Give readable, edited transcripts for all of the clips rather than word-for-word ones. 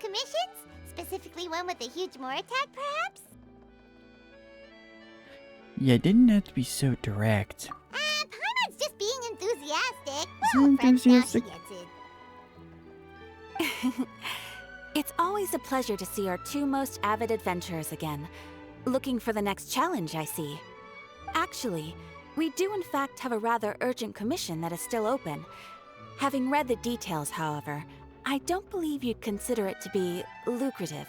commissions? Specifically one with a huge more attack, perhaps? Yeah, it didn't have to be so direct. Paimon's just being enthusiastic. So Well, friends, now she enthusiastic. gets it. It's always a pleasure to see our two most avid adventurers again. Looking for the next challenge, I see. Actually, we do in fact have a rather urgent commission that is still open. Having read the details, however, I don't believe you'd consider it to be lucrative.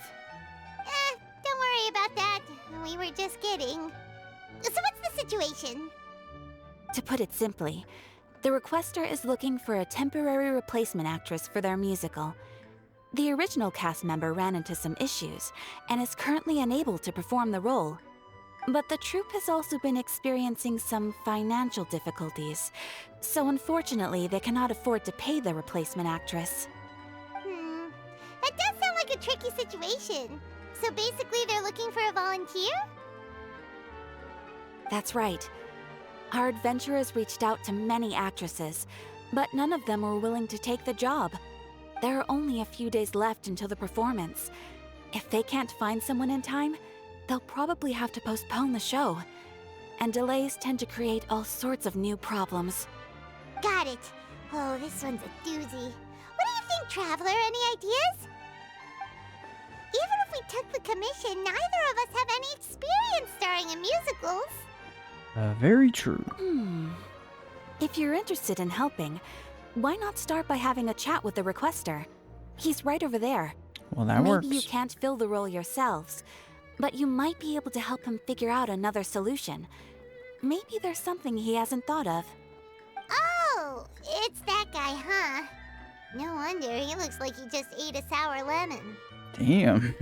Don't worry about that. We were just kidding. So what's the situation? To put it simply, the requester is looking for a temporary replacement actress for their musical. The original cast member ran into some issues and is currently unable to perform the role. But the troupe has also been experiencing some financial difficulties, so unfortunately they cannot afford to pay the replacement actress. That does sound like a tricky situation. So basically they're looking for a volunteer? That's right. Our adventurers reached out to many actresses, but none of them were willing to take the job. There are only a few days left until the performance. If they can't find someone in time, they'll probably have to postpone the show. And delays tend to create all sorts of new problems. Got it. Oh, this one's a doozy. What do you think, Traveler? Any ideas? Even if we took the commission, neither of us have any experience starring in musicals. Very true. If you're interested in helping, why not start by having a chat with the requester? He's right over there. Well, that works. Maybe you can't fill the role yourselves, but you might be able to help him figure out another solution. Maybe there's something he hasn't thought of. Oh, it's that guy, huh? No wonder, he looks like he just ate a sour lemon. Damn.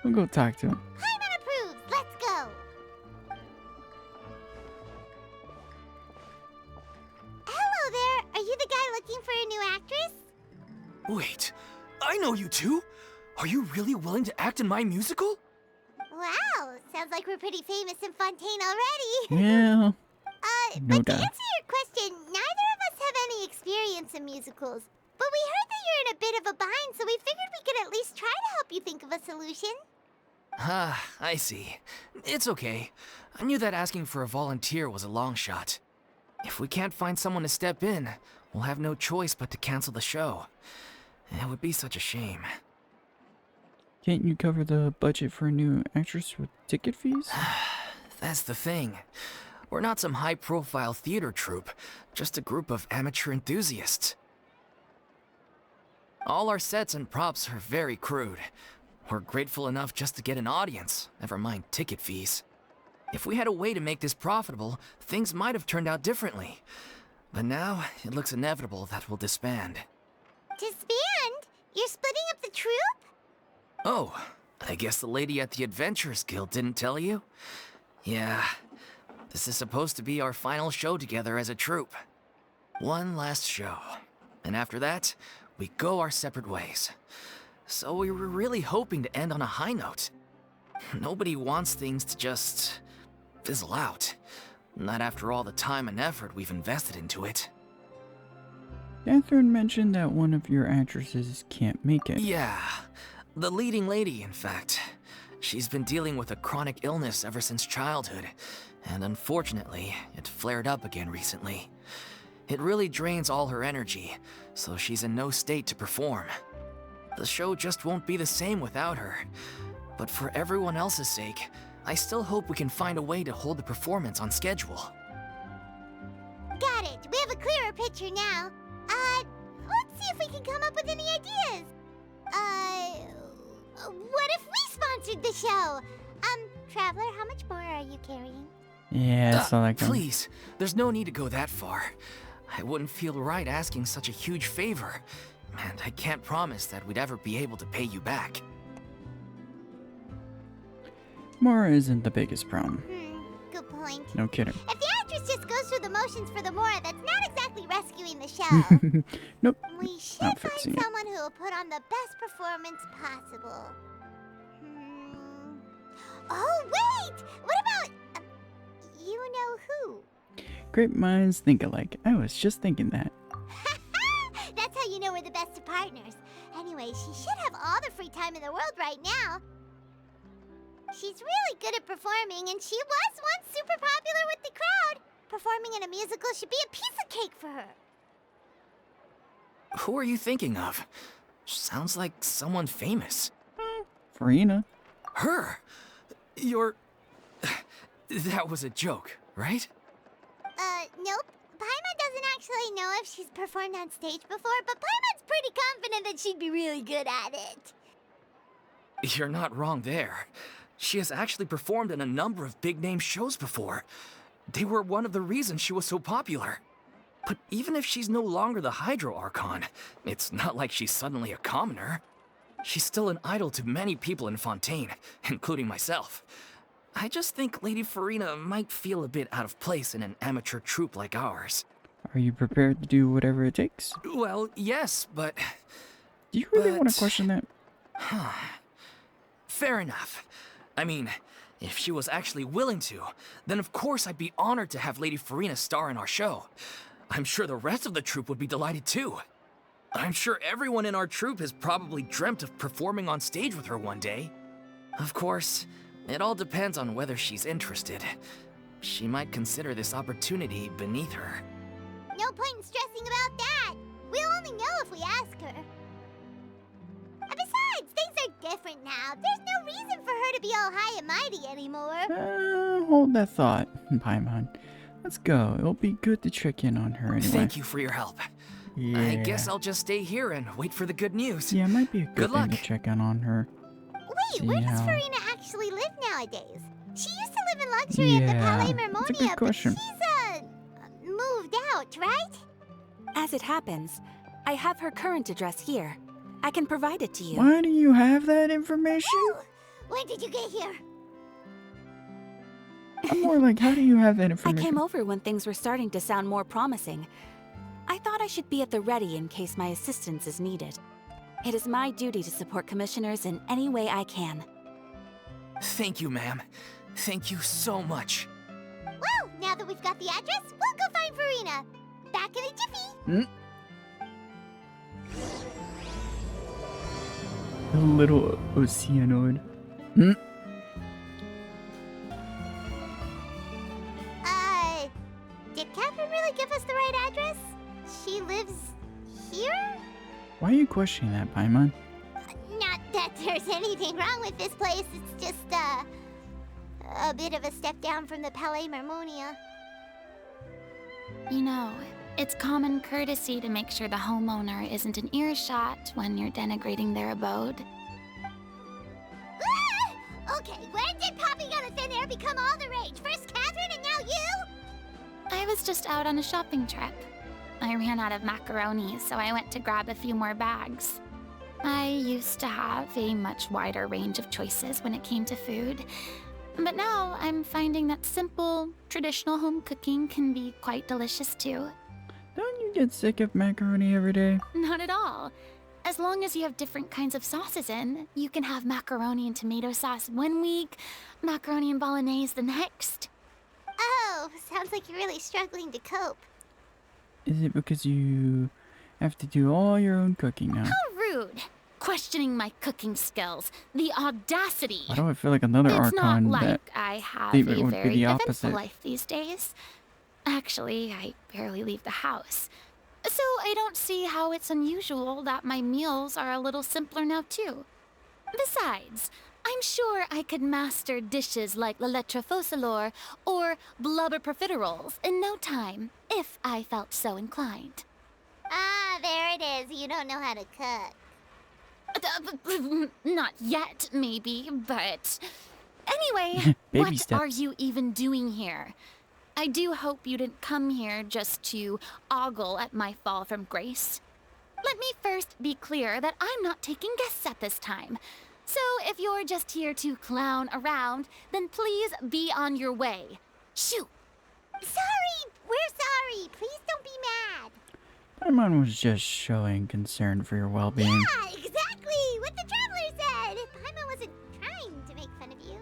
I'll go talk to him. Paimon approves, let's go! Hello there, are you the guy looking for a new actress? Wait, I know you two. Are you really willing to act in my musical? Wow, sounds like we're pretty famous in Fontaine already. Yeah. No but to doubt. answer your question, neither of us have any experience in musicals. But we heard that you're in a bit of a bind, so we figured we could at least try to help you think of a solution. Ah, I see. It's okay. I knew that asking for a volunteer was a long shot. If we can't find someone to step in, we'll have no choice but to cancel the show. It would be such a shame. Can't you cover the budget for a new actress with ticket fees? That's the thing. We're not some high-profile theater troupe, just a group of amateur enthusiasts. All our sets and props are very crude. We're grateful enough just to get an audience, never mind ticket fees. If we had a way to make this profitable, things might have turned out differently. But now, it looks inevitable that we'll disband. Disband? You're splitting up the troupe? Oh, I guess the lady at the Adventurers Guild didn't tell you? Yeah, this is supposed to be our final show together as a troupe. One last show. And after that, we go our separate ways. So we were really hoping to end on a high note. Nobody wants things to just fizzle out. Not after all the time and effort we've invested into it. Catherine mentioned that one of your actresses can't make it. Yeah, the leading lady, in fact. She's been dealing with a chronic illness ever since childhood, and unfortunately, it flared up again recently. It really drains all her energy, so she's in no state to perform. The show just won't be the same without her. But for everyone else's sake, I still hope we can find a way to hold the performance on schedule. Got it. We have a clearer picture now. Let's see if we can come up with any ideas. What if we sponsored the show? Traveler, how much more are you carrying? Yeah, I saw that coming. Please, there's no need to go that far. I wouldn't feel right asking such a huge favor, and I can't promise that we'd ever be able to pay you back. Mora isn't the biggest problem. Good point. No kidding. If the actress just goes through the motions for the Mora, that's not exactly rescuing the show. Nope. We should Not find fixing it. someone who will put on the best performance possible. Oh, wait! What about... you know who? Great minds think alike. I was just thinking that. That's how you know we're the best of partners. Anyway, she should have all the free time in the world right now. She's really good at performing, and she was once super popular with the crowd. Performing in a musical should be a piece of cake for her. Who are you thinking of? Sounds like someone famous. Furina. Her? You're... That was a joke, right? Nope. Paimon doesn't actually know if she's performed on stage before, but Paimon's pretty confident that she'd be really good at it. You're not wrong there. She has actually performed in a number of big-name shows before. They were one of the reasons she was so popular. But even if she's no longer the Hydro Archon, it's not like she's suddenly a commoner. She's still an idol to many people in Fontaine, including myself. I just think Lady Furina might feel a bit out of place in an amateur troupe like ours. Are you prepared to do whatever it takes? Well, yes, but... Do you really want to question that? Fair enough. I mean, if she was actually willing to, then of course I'd be honored to have Lady Furina star in our show. I'm sure the rest of the troupe would be delighted too. I'm sure everyone in our troupe has probably dreamt of performing on stage with her one day. Of course, it all depends on whether she's interested. She might consider this opportunity beneath her. No point in stressing about that. We'll only know if we ask her. And besides, things are different now. There's no reason for her to be all high and mighty anymore. Hold that thought, Paimon. Let's go. It'll be good to check in on her anyway. Thank you for your help. Yeah. I guess I'll just stay here and wait for the good news. Yeah, it might be a good Good thing luck. to check in on her. Wait, See where does how- Furina actually live nowadays? She used to live in luxury at the Palais that's a good Mermonia, but question. she's, moved out, right? As it happens, I have her current address here. I can provide it to you. Why do you have that information? When did you get here? I'm more like, how do you have that I information? came over when things were starting to sound more promising. I thought I should be at the ready in case my assistance is needed. It is my duty to support commissioners in any way I can. Thank you, ma'am. Thank you so much. Well, now that we've got the address, we'll go find Furina. Back in a jiffy. The little Oceanoid. Did Catherine really give us the right address? She lives here? Why are you questioning that, Paimon? Not that there's anything wrong with this place. It's just, a bit of a step down from the Palais Mermonia. You know, it's common courtesy to make sure the homeowner isn't in earshot when you're denigrating their abode. Ah! Okay, when did popping out of thin air become all the rage? First Catherine and now you? I was just out on a shopping trip. I ran out of macaroni, so I went to grab a few more bags. I used to have a much wider range of choices when it came to food, but now I'm finding that simple, traditional home cooking can be quite delicious too. Don't you get sick of macaroni every day? Not at all. As long as you have different kinds of sauces in, you can have macaroni and tomato sauce one week, macaroni and bolognese the next. Oh, sounds like you're really struggling to cope. Is it because you have to do all your own cooking now? How rude! Questioning my cooking skills. The audacity! Why do I feel like another It's not Archon like that I have statement a would be very the eventful opposite? life these days. Actually, I barely leave the house. So I don't see how it's unusual that my meals are a little simpler now too. Besides, I'm sure I could master dishes like la lettre faucilor or blubber profiteroles in no time, if I felt so inclined. Ah, there it is. You don't know how to cook. Not yet, maybe, but... Anyway, Baby what steps. are you even doing here? I do hope you didn't come here just to ogle at my fall from grace. Let me first be clear that I'm not taking guests at this time. So if you're just here to clown around, then please be on your way. Shoot! Sorry! We're sorry! Please don't be mad! Paimon was just showing concern for your well-being. Yeah, exactly! What the Traveler said! Paimon wasn't trying to make fun of you.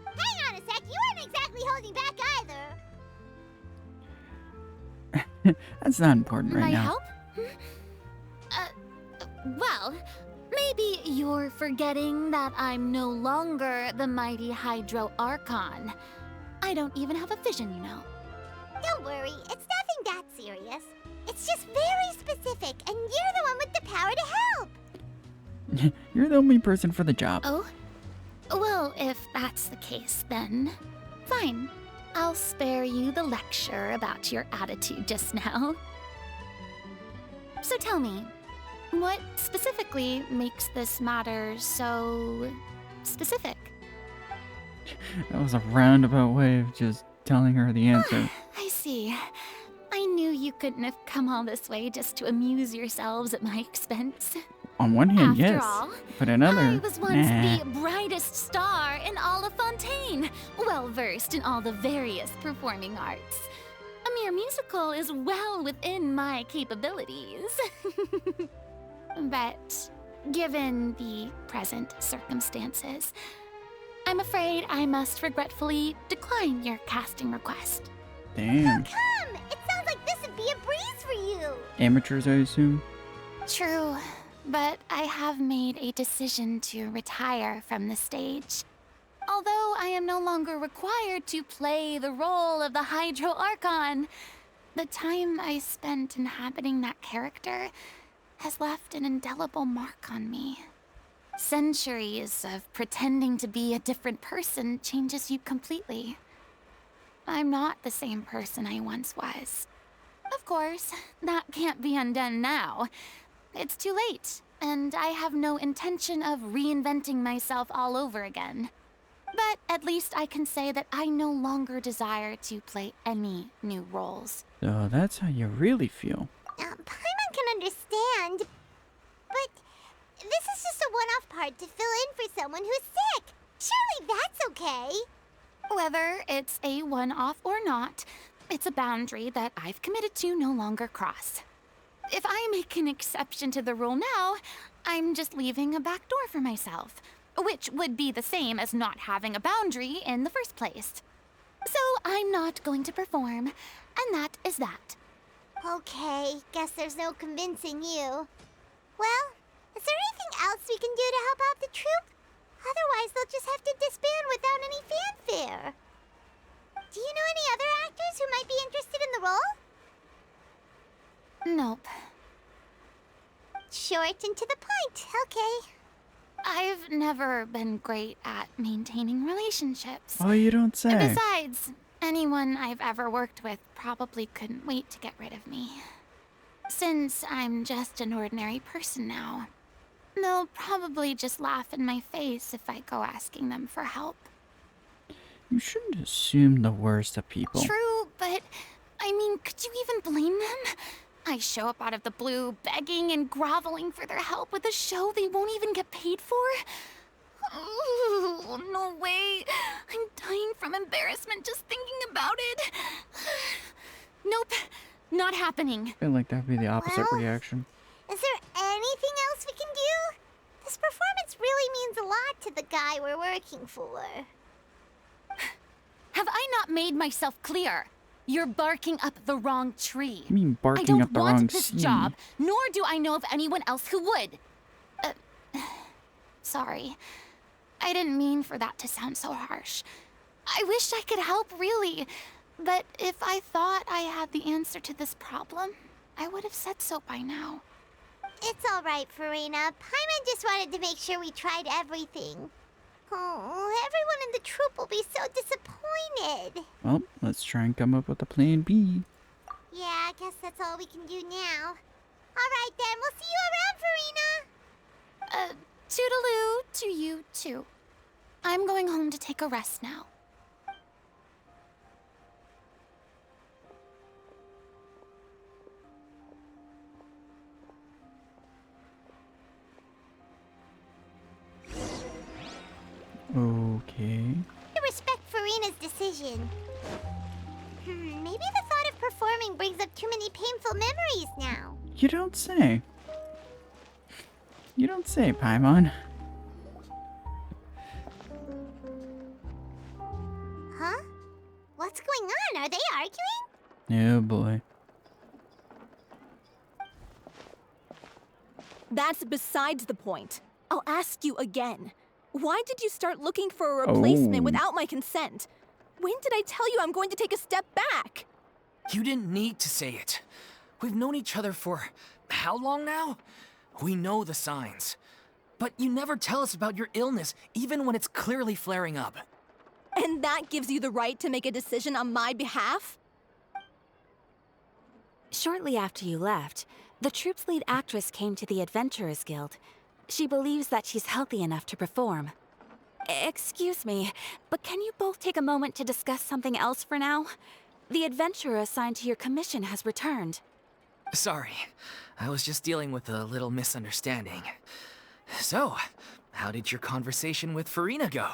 Hang on a sec, you weren't exactly holding back either. That's not important right My now. help? Well, Well, maybe you're forgetting that I'm no longer the mighty Hydro Archon. I don't even have a vision, you know. Don't worry, it's nothing that serious. It's just very specific, and you're the one with the power to help. You're the only person for the job. Oh? Well, if that's the case, then fine. I'll spare you the lecture about your attitude just now. So tell me, what specifically makes this matter so specific? That was a roundabout way of just telling her the answer. I see. I knew you couldn't have come all this way just to amuse yourselves at my expense. On one hand, After yes. all, But another, I was once nah. the brightest star in all of Fontaine, well versed in all the various performing arts. A mere musical is well within my capabilities. But given the present circumstances, I'm afraid I must regretfully decline your casting request. Damn. Come! It sounds like this would be a breeze for you. Amateurs, I assume? True, but I have made a decision to retire from the stage. Although I am no longer required to play the role of the Hydro Archon, the time I spent inhabiting that character has left an indelible mark on me. Centuries of pretending to be a different person changes you completely. I'm not the same person I once was. Of course, that can't be undone now. It's too late, and I have no intention of reinventing myself all over again. But at least I can say that I no longer desire to play any new roles. So that's how you really feel. Paimon can understand, but this is just a one-off part to fill in for someone who's sick. Surely that's okay. Whether it's a one-off or not, it's a boundary that I've committed to no longer cross. If I make an exception to the rule now, I'm just leaving a back door for myself, which would be the same as not having a boundary in the first place. So I'm not going to perform, and that is that. Okay, guess there's no convincing you. Well, is there anything else we can do to help out the troupe? Otherwise, they'll just have to disband without any fanfare. Do you know any other actors who might be interested in the role? Nope. Short and to the point, okay. I've never been great at maintaining relationships. Oh, you don't say. Besides, anyone I've ever worked with probably couldn't wait to get rid of me. Since I'm just an ordinary person now, they'll probably just laugh in my face if I go asking them for help. You shouldn't assume the worst of people. True, but I mean, could you even blame them? I show up out of the blue, begging and groveling for their help with a show they won't even get paid for? Ooh, no way. I'm dying from embarrassment just thinking about it. Nope, not happening. I feel like that'd be the opposite Well, reaction. Is there anything else we can do? This performance really means a lot to the guy we're working for. Have I not made myself clear? You're barking up the wrong tree. You mean I barking don't up the want wrong this scene? job, nor do I know of anyone else who would. Sorry. I didn't mean for that to sound so harsh. I wish I could help, really. But if I thought I had the answer to this problem, I would have said so by now. It's all right, Furina. Paimon just wanted to make sure we tried everything. Oh, everyone in the troupe will be so disappointed. Well, let's try and come up with a plan B. Yeah, I guess that's all we can do now. All right, then. We'll see you around, Furina. Toodaloo to you, too. I'm going home to take a rest now. Okay. I respect Furina's decision. Maybe the thought of performing brings up too many painful memories now. You don't say. You don't say, Paimon. Huh? What's going on? Are they arguing? Oh boy. That's besides the point. I'll ask you again. Why did you start looking for a replacement without my consent? When did I tell you I'm going to take a step back? You didn't need to say it. We've known each other for how long now? We know the signs. But you never tell us about your illness, even when it's clearly flaring up. And that gives you the right to make a decision on my behalf? Shortly after you left, the troupe's lead actress came to the Adventurers Guild. She believes that she's healthy enough to perform. Excuse me, but can you both take a moment to discuss something else for now? The adventurer assigned to your commission has returned. Sorry, I was just dealing with a little misunderstanding. So, how did your conversation with Furina go?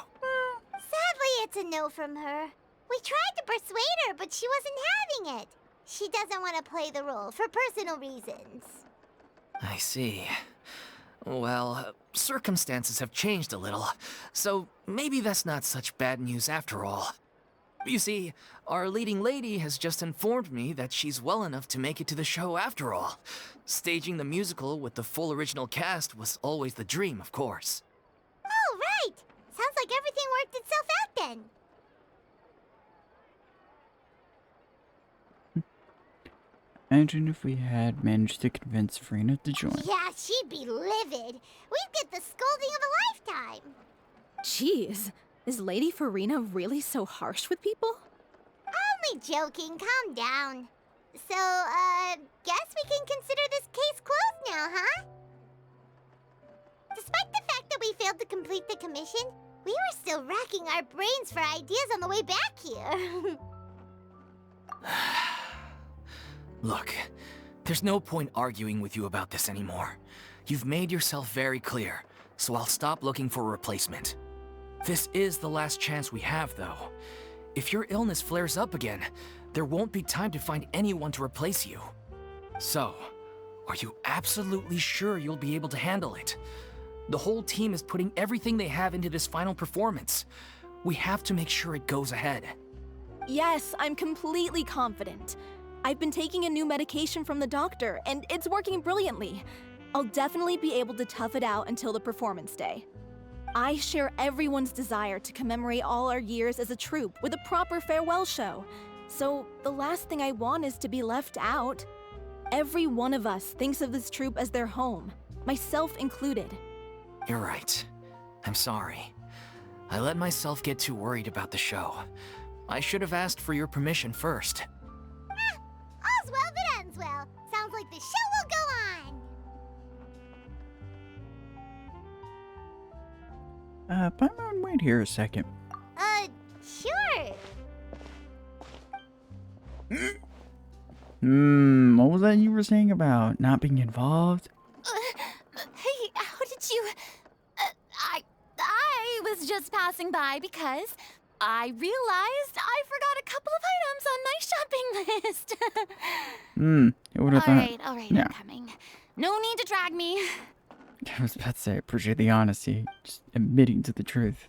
Sadly, it's a no from her. We tried to persuade her, but she wasn't having it. She doesn't want to play the role for personal reasons. I see. Well, circumstances have changed a little, so maybe that's not such bad news after all. You see, our leading lady has just informed me that she's well enough to make it to the show after all. Staging the musical with the full original cast was always the dream, of course. Oh, right! Sounds like everything worked itself out then. Imagine if we had managed to convince Furina to join. Yeah, she'd be livid. We'd get the scolding of a lifetime. Jeez, is Lady Furina really so harsh with people? Only joking, calm down. So, guess we can consider this case closed now, huh? Despite the fact that we failed to complete the commission, we were still racking our brains for ideas on the way back here. Look, there's no point arguing with you about this anymore. You've made yourself very clear, so I'll stop looking for a replacement. This is the last chance we have, though. If your illness flares up again, there won't be time to find anyone to replace you. So, are you absolutely sure you'll be able to handle it? The whole team is putting everything they have into this final performance. We have to make sure it goes ahead. Yes, I'm completely confident. I've been taking a new medication from the doctor, and it's working brilliantly. I'll definitely be able to tough it out until the performance day. I share everyone's desire to commemorate all our years as a troupe with a proper farewell show. So the last thing I want is to be left out. Every one of us thinks of this troupe as their home, myself included. You're right. I'm sorry. I let myself get too worried about the show. I should have asked for your permission first. All's well that ends well. Sounds like the show will go on. Paimon, wait here a second. Sure. What was that you were saying about not being involved? Hey, how did you... I was just passing by because I realized I forgot a couple of items on my shopping list. You would have thought. All right, Yeah. I'm coming. No need to drag me. I was about to say, I appreciate the honesty. Just admitting to the truth.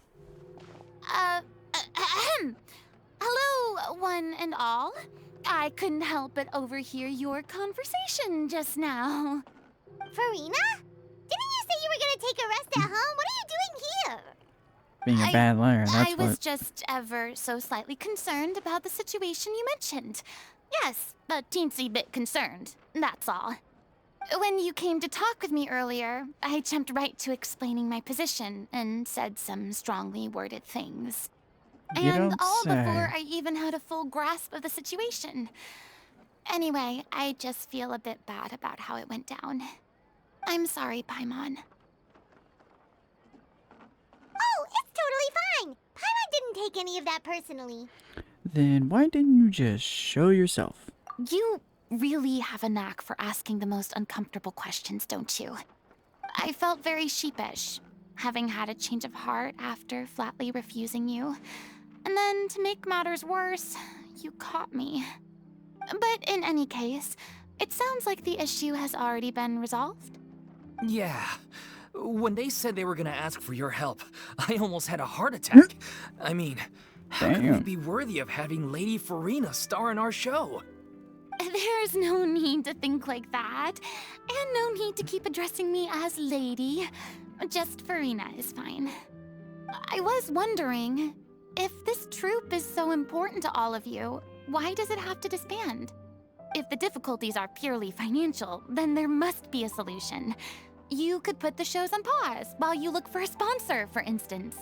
Hello, one and all. I couldn't help but overhear your conversation just now. Furina? Didn't you say you were gonna take a rest at home? What are you doing here? Being a bad liar, that's I was what. just ever so slightly concerned about the situation you mentioned. Yes, a teensy bit concerned, that's all. When you came to talk with me earlier, I jumped right to explaining my position and said some strongly worded things. You And don't all say. before I even had a full grasp of the situation. Anyway, I just feel a bit bad about how it went down. I'm sorry, Paimon. Oh, it's totally fine. Paimon didn't take any of that personally. Then why didn't you just show yourself? You really have a knack for asking the most uncomfortable questions, don't you? I felt very sheepish, having had a change of heart after flatly refusing you. And then, to make matters worse, you caught me. But in any case, it sounds like the issue has already been resolved. Yeah. When they said they were gonna ask for your help, I almost had a heart attack. I mean, how could we Damn. be worthy of having Lady Furina star in our show? There's no need to think like that. And no need to keep addressing me as lady. Just Furina is fine. I was wondering, if this troupe is so important to all of you, why does it have to disband? If the difficulties are purely financial, then there must be a solution. You could put the shows on pause while you look for a sponsor, for instance.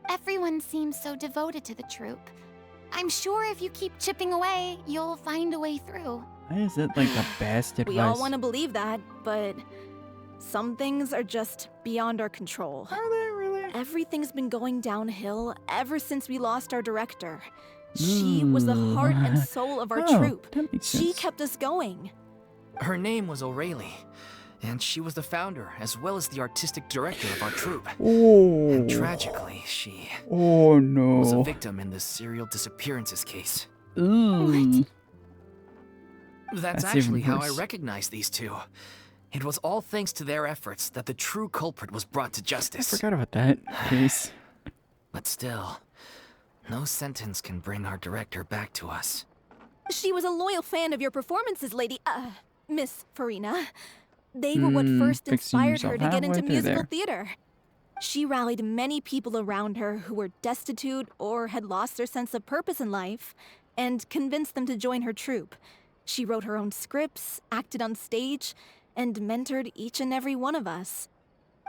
Everyone seems so devoted to the troupe. I'm sure if you keep chipping away, you'll find a way through. Why is that like the best advice? We all want to believe that, but some things are just beyond our control. Are they really? Everything's been going downhill ever since we lost our director. She was the heart and soul of our troupe. That makes She sense. kept us going. Her name was O'Reilly, and she was the founder as well as the artistic director of our troupe. Oh. And tragically, she Oh no. was a victim in the serial disappearances case. Ooh. That's That's even actually how I worse. recognized these two. It was all thanks to their efforts that the true culprit was brought to I justice. forgot about that case. But still, no sentence can bring our director back to us. She was a loyal fan of your performances, Miss Furina. They were what first fixing inspired her yourself to get into halfway through musical there. theater. She rallied many people around her who were destitute or had lost their sense of purpose in life, and convinced them to join her troupe. She wrote her own scripts, acted on stage, and mentored each and every one of us.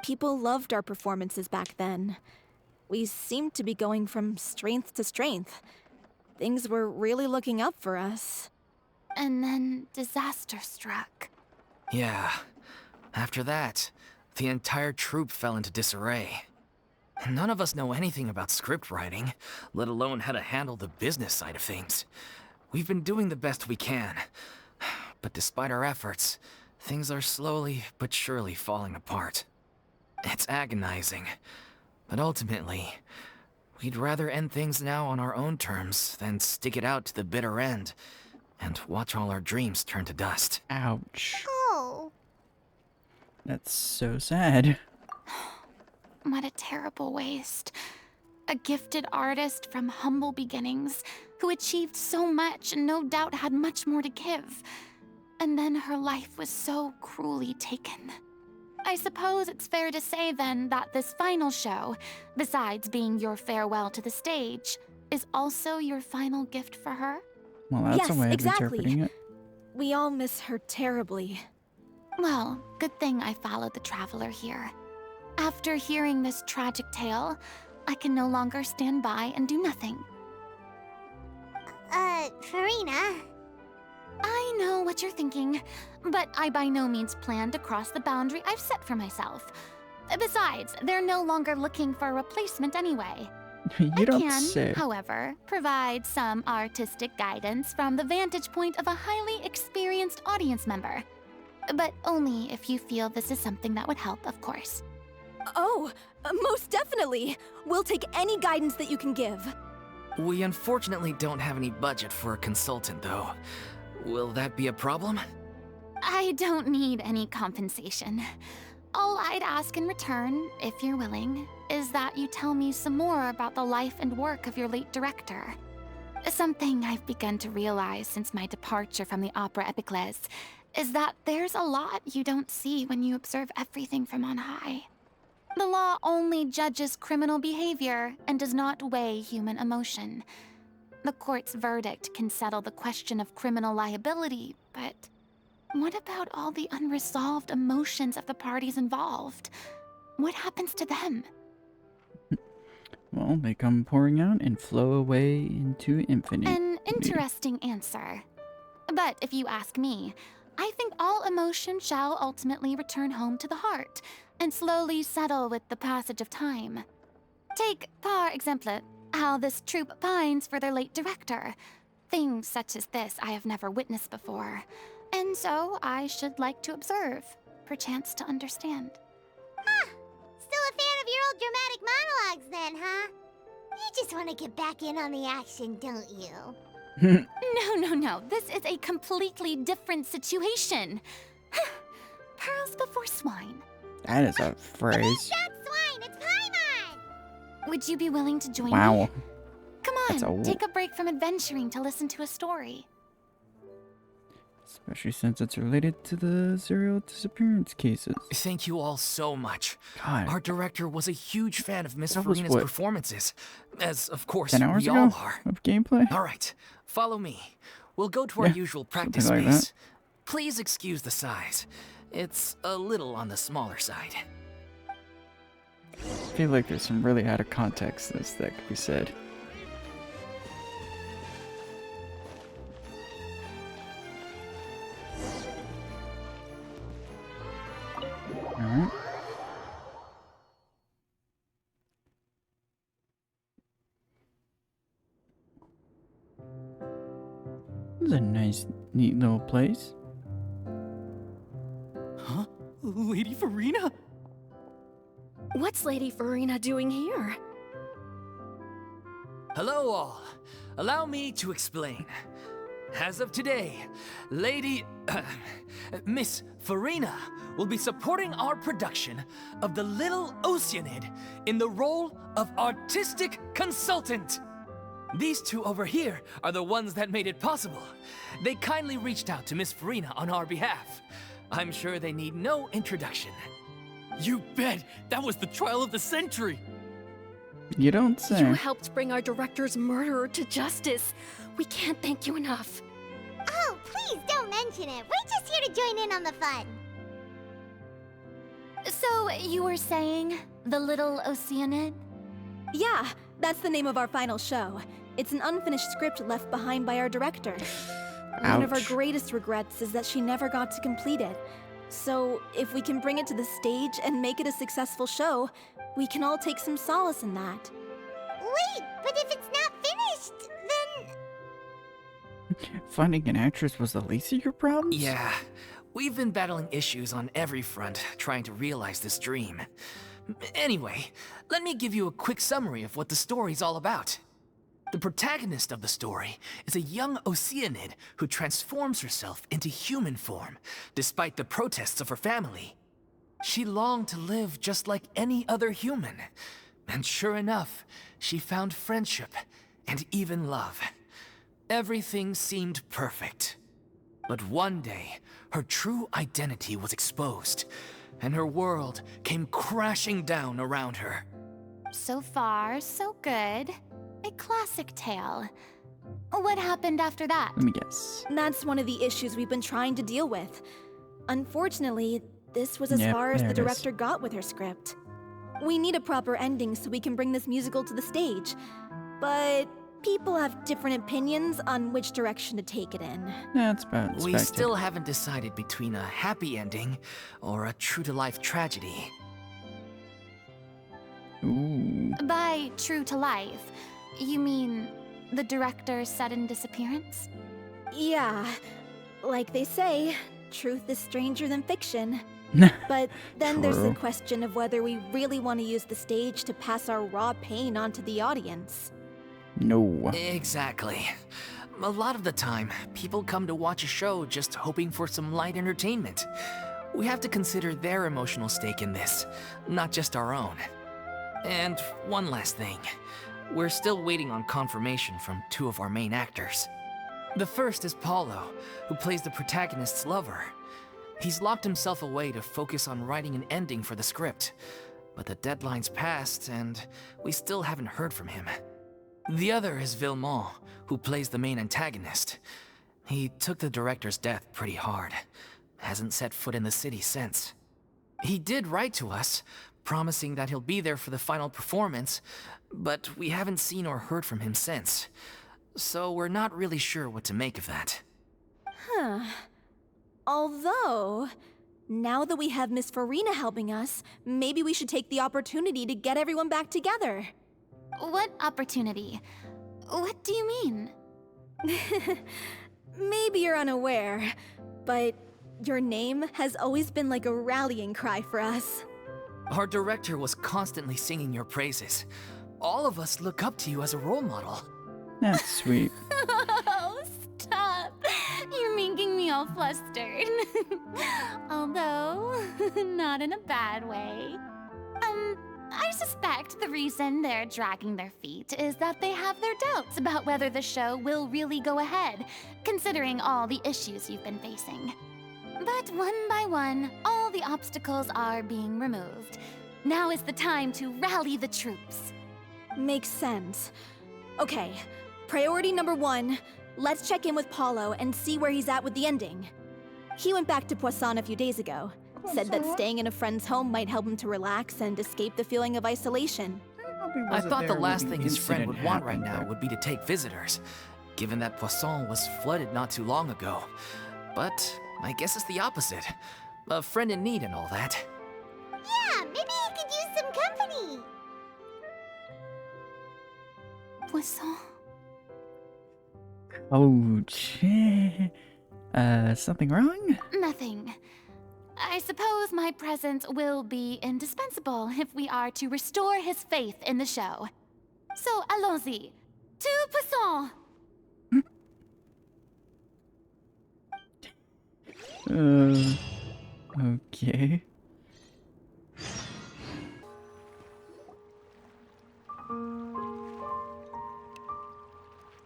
People loved our performances back then. We seemed to be going from strength to strength. Things were really looking up for us. And then disaster struck. Yeah. After that, the entire troupe fell into disarray. None of us know anything about script writing, let alone how to handle the business side of things. We've been doing the best we can. But despite our efforts, things are slowly but surely falling apart. It's agonizing. But ultimately, we'd rather end things now on our own terms than stick it out to the bitter end and watch all our dreams turn to dust. Ouch. Oh. That's so sad. What a terrible waste. A gifted artist from humble beginnings who achieved so much and no doubt had much more to give. And then her life was so cruelly taken. I suppose it's fair to say then that this final show, besides being your farewell to the stage, is also your final gift for her? Well, that's Yes, a way of exactly. interpreting it. We all miss her terribly. Well, good thing I followed the traveler here. After hearing this tragic tale, I can no longer stand by and do nothing. Furina. I know what you're thinking, but I by no means plan to cross the boundary I've set for myself. Besides, they're no longer looking for a replacement anyway. You I don't can, say. however, provide some artistic guidance from the vantage point of a highly experienced audience member. But only if you feel this is something that would help, of course. Oh, most definitely. We'll take any guidance that you can give. We unfortunately don't have any budget for a consultant, though. Will that be a problem? I don't need any compensation. All I'd ask in return, if you're willing, is that you tell me some more about the life and work of your late director. Something I've begun to realize since my departure from the Opera Epiclese is that there's a lot you don't see when you observe everything from on high. The law only judges criminal behavior and does not weigh human emotion. The court's verdict can settle the question of criminal liability, but what about all the unresolved emotions of the parties involved? What happens to them? Well, they come pouring out and flow away into infinity. An interesting answer. But if you ask me, I think all emotion shall ultimately return home to the heart and slowly settle with the passage of time. Take, par exemple, how this troupe pines for their late director. Things such as this I have never witnessed before, and so I should like to observe, perchance to understand. Still a fan of your old dramatic monologues then, huh? You just want to get back in on the action, don't you? No. This is a completely different situation. Pearls before swine. That is a phrase. Shot swine, it's Paimon! Would you be willing to join me? Wow. Come That's on, a take a break from adventuring to listen to a story. Especially since it's related to the serial disappearance cases. Thank you all so much. God. Our director was a huge fan of Miss That was Furina's what, performances, as of course 10 hours we ago all are. of gameplay? All right, follow me. We'll go to our Yeah, usual practice something like space. that. Please excuse the size. It's a little on the smaller side. I feel like there's some really out of context that could be said. Alright. This is a nice, neat little place. Huh? Lady Furina? What's Lady Furina doing here? Hello all. Allow me to explain. As of today, Miss Furina will be supporting our production of The Little Oceanid in the role of artistic consultant. These two over here are the ones that made it possible. They kindly reached out to Miss Furina on our behalf. I'm sure they need no introduction. You bet! That was the trial of the century! You don't say. You helped bring our director's murderer to justice. We can't thank you enough. Oh, please don't mention it. We're just here to join in on the fun. So, you were saying The Little Oceanid? Yeah, that's the name of our final show. It's an unfinished script left behind by our director. One of our Ouch. greatest regrets is that she never got to complete it. So, if we can bring it to the stage and make it a successful show, we can all take some solace in that. Wait, but if it's not finished, then... Finding an actress was the least of your problems? Yeah, we've been battling issues on every front trying to realize this dream. Anyway, let me give you a quick summary of what the story's all about. The protagonist of the story is a young Oceanid who transforms herself into human form, despite the protests of her family. She longed to live just like any other human, and sure enough, she found friendship and even love. Everything seemed perfect. But one day, her true identity was exposed, and her world came crashing down around her. So far, so good. A classic tale. What happened after that? Let me guess. That's one of the issues we've been trying to deal with. Unfortunately, this was as Yep, far as there the it is. director got with her script. We need a proper ending so we can bring this musical to the stage. But people have different opinions on which direction to take it in. That's about We expected. still haven't decided between a happy ending or a true-to-life tragedy. Ooh. By true to life, you mean the director's sudden disappearance? Yeah, like they say, truth is stranger than fiction. But then there's the True. question of whether we really want to use the stage to pass our raw pain onto the audience. No. Exactly. A lot of the time, people come to watch a show just hoping for some light entertainment. We have to consider their emotional stake in this, not just our own. And one last thing. We're still waiting on confirmation from two of our main actors. The first is Paulo, who plays the protagonist's lover. He's locked himself away to focus on writing an ending for the script, but the deadline's passed and we still haven't heard from him. The other is Villemont, who plays the main antagonist. He took the director's death pretty hard. Hasn't set foot in the city since. He did write to us, promising that he'll be there for the final performance, but we haven't seen or heard from him since. So we're not really sure what to make of that. Huh. Although, now that we have Miss Furina helping us, maybe we should take the opportunity to get everyone back together. What opportunity? What do you mean? Maybe you're unaware, but your name has always been like a rallying cry for us. Our director was constantly singing your praises. All of us look up to you as a role model. That's sweet. Oh, stop! You're making me all flustered. Although, not in a bad way. I suspect the reason they're dragging their feet is that they have their doubts about whether the show will really go ahead, considering all the issues you've been facing. But one by one, all the obstacles are being removed. Now is the time to rally the troops. Makes sense. Okay, priority number 1, let's check in with Paulo and see where he's at with the ending. He went back to Poisson a few days ago. Said that staying in a friend's home might help him to relax and escape the feeling of isolation. I thought the last thing his friend would want right now would be to take visitors, given that Poisson was flooded not too long ago. But I guess it's the opposite. A friend in need and all that. Yeah, maybe he could use some company. Poisson. Ouch. Something wrong? Nothing. I suppose my presence will be indispensable if we are to restore his faith in the show. So, allons-y. To Poisson! Okay.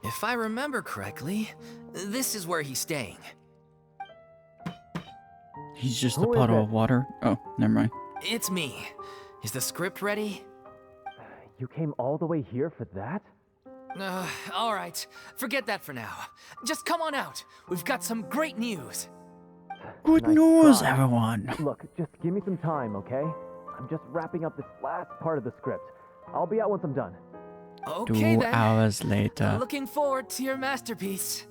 If I remember correctly, this is where he's staying. He's just a puddle of water. Oh, never mind. It's me. Is the script ready? You came all the way here for that? All right. Forget that for now. Just come on out. We've got some great news. Good Nice news, try. everyone. Look, just give me some time, okay? I'm just wrapping up this last part of the script. I'll be out once I'm done. Okay 2 then. hours later. Looking forward to your masterpiece.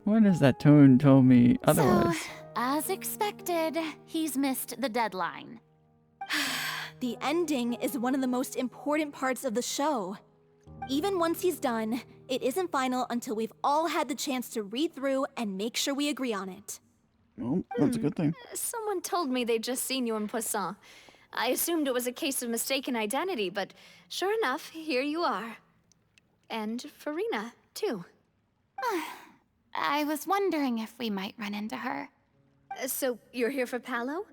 What is that tone told me otherwise? So, as expected, he's missed the deadline. The ending is one of the most important parts of the show. Even once he's done, it isn't final until we've all had the chance to read through and make sure we agree on it. Oh, that's a good thing. Someone told me they'd just seen you in Poisson. I assumed it was a case of mistaken identity, but sure enough, here you are. And Furina, too. I was wondering if we might run into her. So, you're here for Paolo?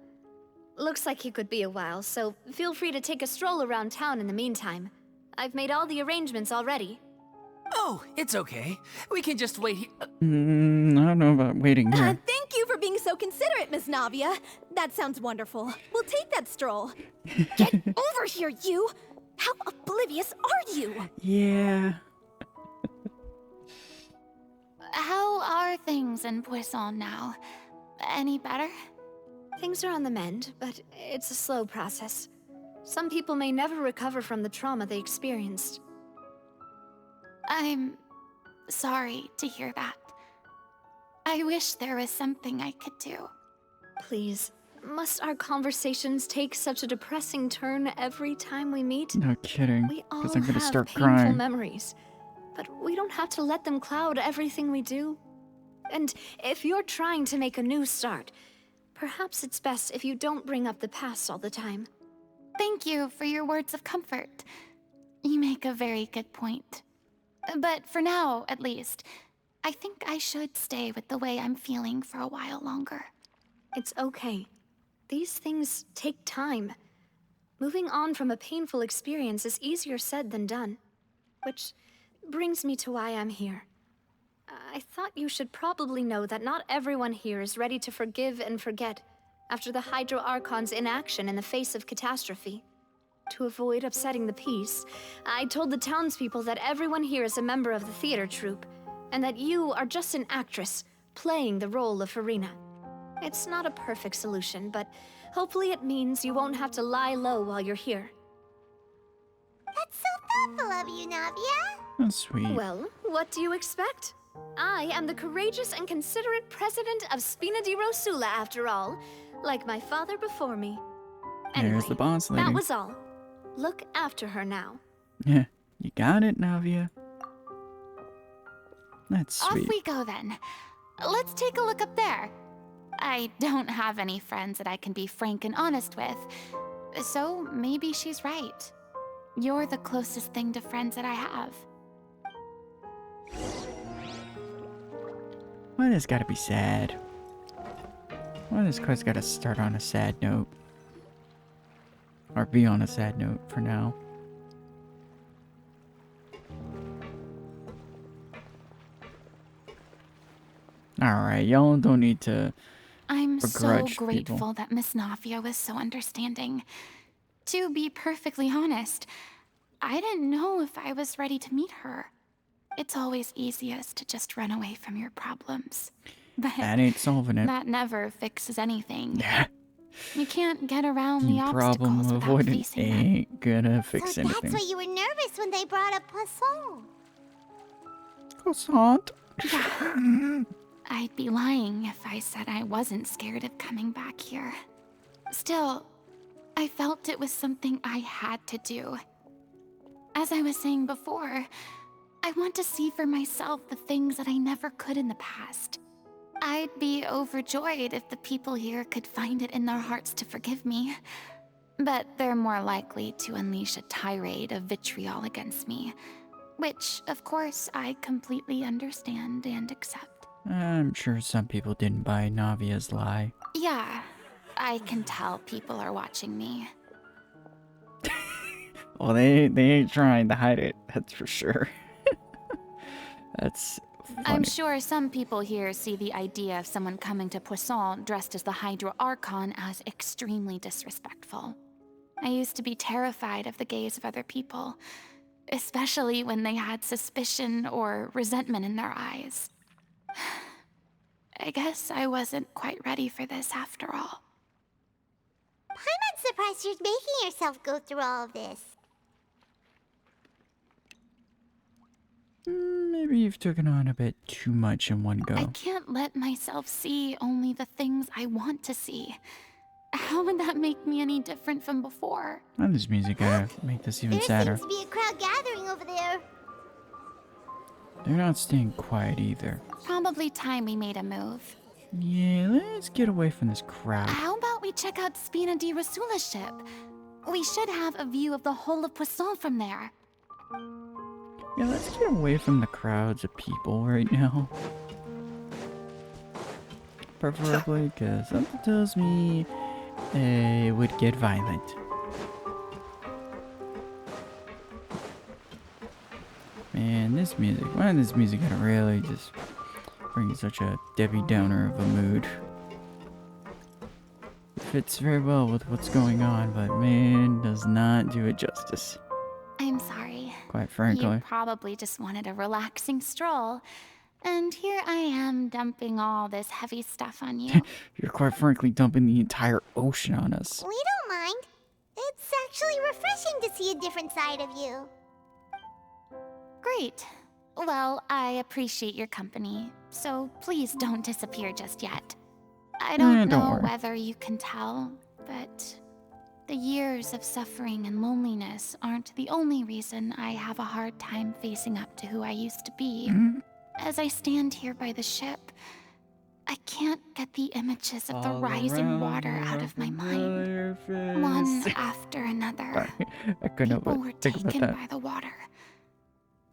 Looks like he could be a while, so feel free to take a stroll around town in the meantime. I've made all the arrangements already. Oh, it's okay. We can just wait here. I don't know about waiting here. Thank you for being so considerate, Miss Navia. That sounds wonderful. We'll take that stroll. Get over here, you! How oblivious are you? Yeah. How are things in Poisson now? Any better? Things are on the mend, but it's a slow process. Some people may never recover from the trauma they experienced. I'm sorry to hear that. I wish there was something I could do. Please, must our conversations take such a depressing turn every time we meet? No kidding. We all Because I'm gonna have start painful crying. memories, but we don't have to let them cloud everything we do. And if you're trying to make a new start, perhaps it's best if you don't bring up the past all the time. Thank you for your words of comfort. You make a very good point. But for now, at least, I think I should stay with the way I'm feeling for a while longer. It's okay. These things take time. Moving on from a painful experience is easier said than done. Which brings me to why I'm here. I thought you should probably know that not everyone here is ready to forgive and forget after the Hydro Archon's inaction in the face of catastrophe. To avoid upsetting the peace, I told the townspeople that everyone here is a member of the theater troupe, and that you are just an actress playing the role of Furina. It's not a perfect solution, but hopefully it means you won't have to lie low while you're here. That's so thoughtful of you, Navia. That's sweet. Well, what do you expect? I am the courageous and considerate president of Spina di Rosula, after all, like my father before me. Anyway, There's the boss lady. that was all. Look after her now. Yeah, you got it, Navia. That's sweet. Off we go then. Let's take a look up there. I don't have any friends that I can be frank and honest with, so maybe she's right. You're the closest thing to friends that I have. Why does gotta be sad? Why does quest gotta start on a sad note? Or be on a sad note for now. Alright, y'all don't need to I'm so begrudge grateful people. that Miss Navia was so understanding. To be perfectly honest, I didn't know if I was ready to meet her. It's always easiest to just run away from your problems. But That ain't solving it. that never fixes anything. Yeah. You can't get around the Problem obstacles without avoidance facing them. ain't gonna fix So anything. that's why you were nervous when they brought up Poisson. Croissant. Yeah. I'd be lying if I said I wasn't scared of coming back here. Still, I felt it was something I had to do. As I was saying before, I want to see for myself the things that I never could in the past. I'd be overjoyed if the people here could find it in their hearts to forgive me. But they're more likely to unleash a tirade of vitriol against me. Which, of course, I completely understand and accept. I'm sure some people didn't buy Navia's lie. Yeah, I can tell people are watching me. Well, they ain't trying to hide it, that's for sure. That's funny. I'm sure some people here see the idea of someone coming to Poisson dressed as the Hydro Archon as extremely disrespectful. I used to be terrified of the gaze of other people, especially when they had suspicion or resentment in their eyes. I guess I wasn't quite ready for this after all. I'm not surprised you're making yourself go through all of this. Maybe you've taken on a bit too much in one go. I can't let myself see only the things I want to see. How would that make me any different from before? And this music gotta make this even There sadder. seems to be a crowd gathering over there. They're not staying quiet either. Probably time we made a move. Yeah, let's get away from this crowd. How about we check out Spina di Rasula's ship? We should have a view of the whole of Poisson from there. Yeah, let's get away from the crowds of people right now. Preferably, because something tells me it would get violent. Man, this music, why is this music gonna really just bring such a Debbie Downer of a mood? It fits very well with what's going on, but man, does not do it justice. I'm sorry. Quite frankly. You probably just wanted a relaxing stroll. And here I am dumping all this heavy stuff on you. You're quite frankly dumping the entire ocean on us. We don't mind. It's actually refreshing to see a different side of you. Great. Well, I appreciate your company, so please don't disappear just yet. I don't don't know worry. whether you can tell, but the years of suffering and loneliness aren't the only reason I have a hard time facing up to who I used to be. As I stand here by the ship, I can't get the images of the rising water out of my mind. One after another. I couldn't help People but were think about taken that. by the water.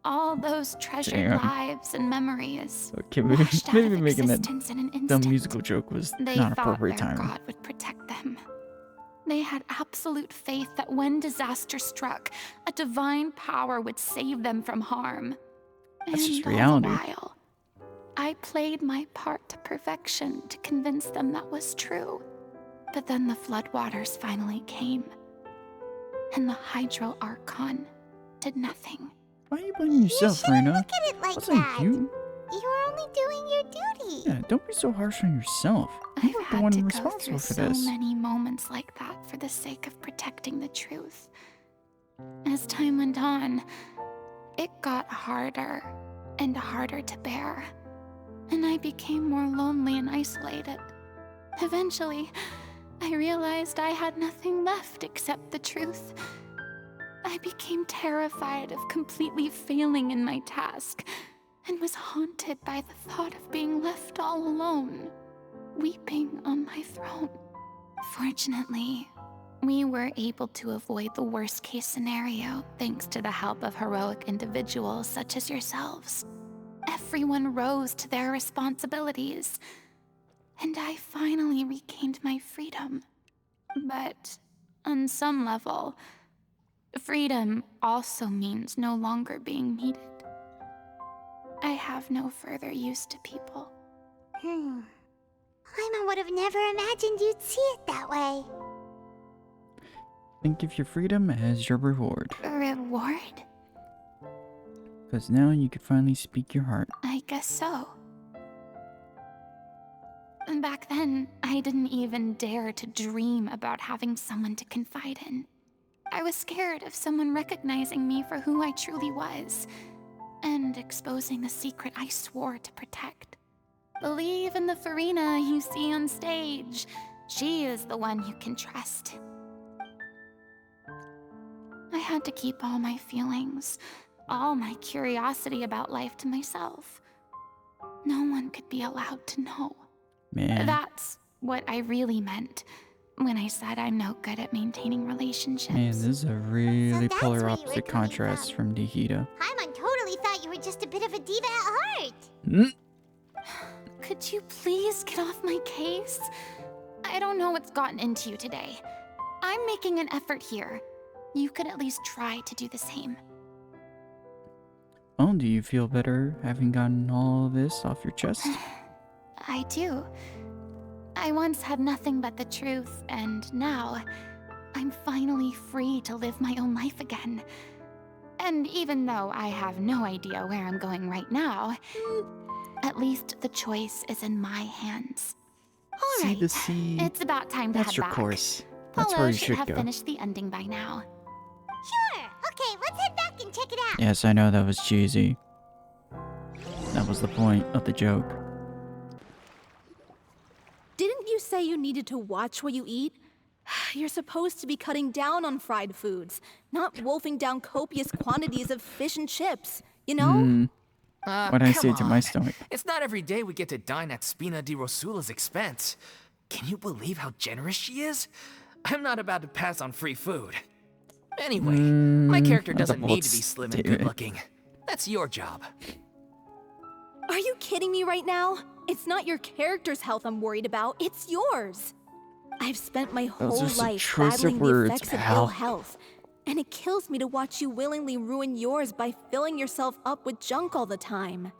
All those treasured Damn. lives and memories Okay, washed out maybe of making that existence in an instant. dumb musical joke was They not thought appropriate their timing. God would protect them. They had absolute faith that when disaster struck, a divine power would save them from harm. That's just And reality. all the while, I played my part to perfection to convince them that was true. But then the floodwaters finally came, and the Hydro Archon did nothing. Why are you blaming yourself, You shouldn't Furina? look at it like Wasn't that. you? You were only doing your duty. Yeah, don't be so harsh on yourself. I've You're the had one to go responsible through for so this. many moments like that for the sake of protecting the truth. As time went on, it got harder and harder to bear, and I became more lonely and isolated. Eventually, I realized I had nothing left except the truth. I became terrified of completely failing in my task, and was haunted by the thought of being left all alone, weeping on my throne. Fortunately, we were able to avoid the worst-case scenario thanks to the help of heroic individuals such as yourselves. Everyone rose to their responsibilities, and I finally regained my freedom. But On some level, freedom also means no longer being needed. I have no further use to people. Paimon would have never imagined you'd see it that way. Think of your freedom as your reward. Reward? Because now you can finally speak your heart. I guess so. Back then, I didn't even dare to dream about having someone to confide in. I was scared of someone recognizing me for who I truly was, and exposing the secret I swore to protect. Believe in the Furina you see on stage. She is the one you can trust. I had to keep all my feelings, all my curiosity about life to myself. No one could be allowed to know. Man. That's what I really meant when I said I'm no good at maintaining relationships. Man, this is a really that's polar where you were opposite coming contrast from Nikita. Paimon totally thought you were just a bit of a diva at heart. Could you please get off my case? I don't know what's gotten into you today. I'm making an effort here. You could at least try to do the same. Oh, do you feel better having gotten all of this off your chest? I do. I once had nothing but the truth, and now I'm finally free to live my own life again. And even though I have no idea where I'm going right now, at least the choice is in my hands. All See right, the sea. it's about time to That's head your back. course. That's Polo where you should should have go. finished the ending by now. Sure. Okay, let's head back and check it out. Yes, I know that was cheesy. That was the point of the joke. Didn't you say you needed to watch what you eat? You're supposed to be cutting down on fried foods, not wolfing down copious quantities of fish and chips, you know? What I Come say to my on. stomach. It's not every day we get to dine at Spina di Rosula's expense. Can you believe how generous she is? I'm not about to pass on free food. Anyway, my character that's a doesn't bold need to be slim and statement. good looking. That's your job. Are you kidding me right now? It's not your character's health I'm worried about, it's yours. I've spent my Those whole are some life choice of battling the words, effects of pal. ill health, and it kills me to watch you willingly ruin yours by filling yourself up with junk all the time.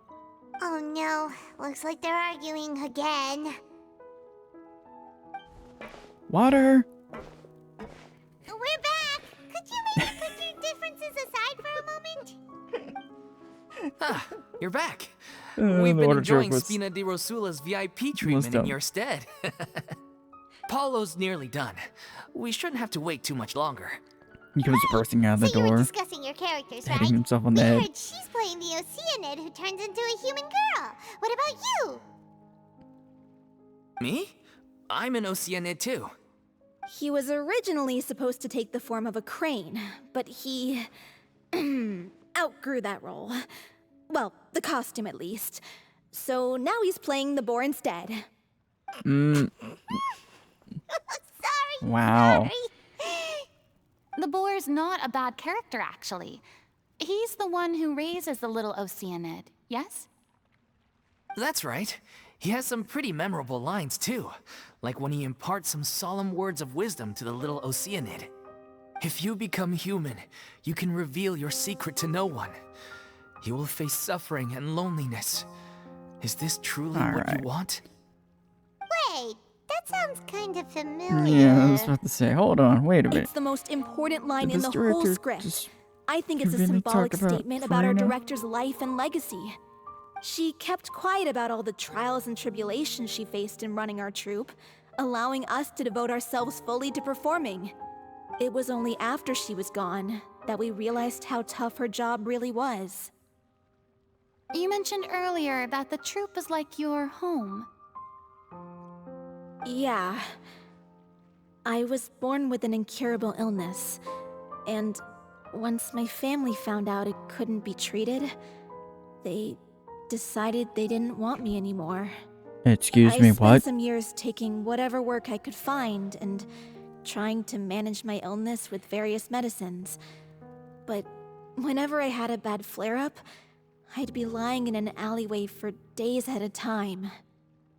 Oh no, looks like they're arguing again. Water! We're back! Could you maybe put your differences aside for a moment? Ah, you're back. The We've been water enjoying joke was Spina di Rosula's VIP treatment in dumb. your stead. Paulo's nearly done. We shouldn't have to wait too much longer. He comes bursting out of the So you were door, discussing your characters, right? hitting himself on We the head. heard she's playing the Oceanid who turns into a human girl. What about you? Me? I'm an Oceanid too. He was originally supposed to take the form of a crane, but he outgrew that role. Well, the costume at least. So now he's playing the boar instead. Sorry. Wow. Sorry. The boar's not a bad character, actually. He's the one who raises the little Oceanid, yes? That's right. He has some pretty memorable lines too, like when he imparts some solemn words of wisdom to the little Oceanid. If you become human, you can reveal your secret to no one. You will face suffering and loneliness. Is this truly what Alright. you want? Wait, that sounds kind of familiar. Yeah, I was about to say, hold on, wait a minute. It's the most important line Did in this the whole director script. just I think it's a really symbolic talk about statement about our Furina? director's life and legacy. She kept quiet about all the trials and tribulations she faced in running our troupe, allowing us to devote ourselves fully to performing. It was only after she was gone that we realized how tough her job really was. You mentioned earlier that the troupe is like your home. Yeah. I was born with an incurable illness, and once my family found out it couldn't be treated, they decided they didn't want me anymore. Excuse I me, spent what? some years taking whatever work I could find and trying to manage my illness with various medicines. But whenever I had a bad flare-up, I'd be lying in an alleyway for days at a time.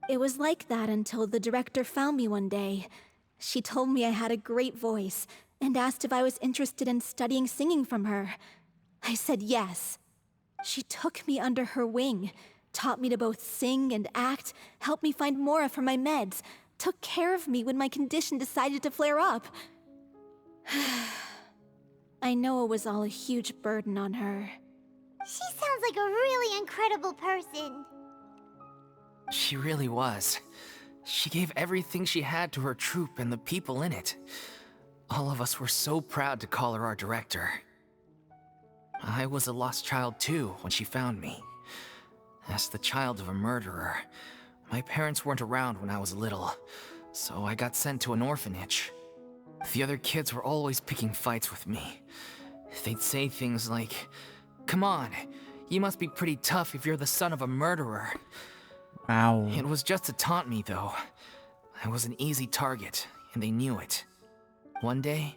It was like that until the director found me one day. She told me I had a great voice and asked if I was interested in studying singing from her. I said yes. She took me under her wing, taught me to both sing and act, helped me find Mora for my meds, took care of me when my condition decided to flare up. I know it was all a huge burden on her. She sounds like a really incredible person. She really was. She gave everything she had to her troupe and the people in it. All of us were so proud to call her our director. I was a lost child too when she found me. As the child of a murderer, my parents weren't around when I was little, so I got sent to an orphanage. The other kids were always picking fights with me. They'd say things like, "Come on, you must be pretty tough if you're the son of a murderer." Wow. It was just to taunt me, though. I was an easy target, and they knew it. One day,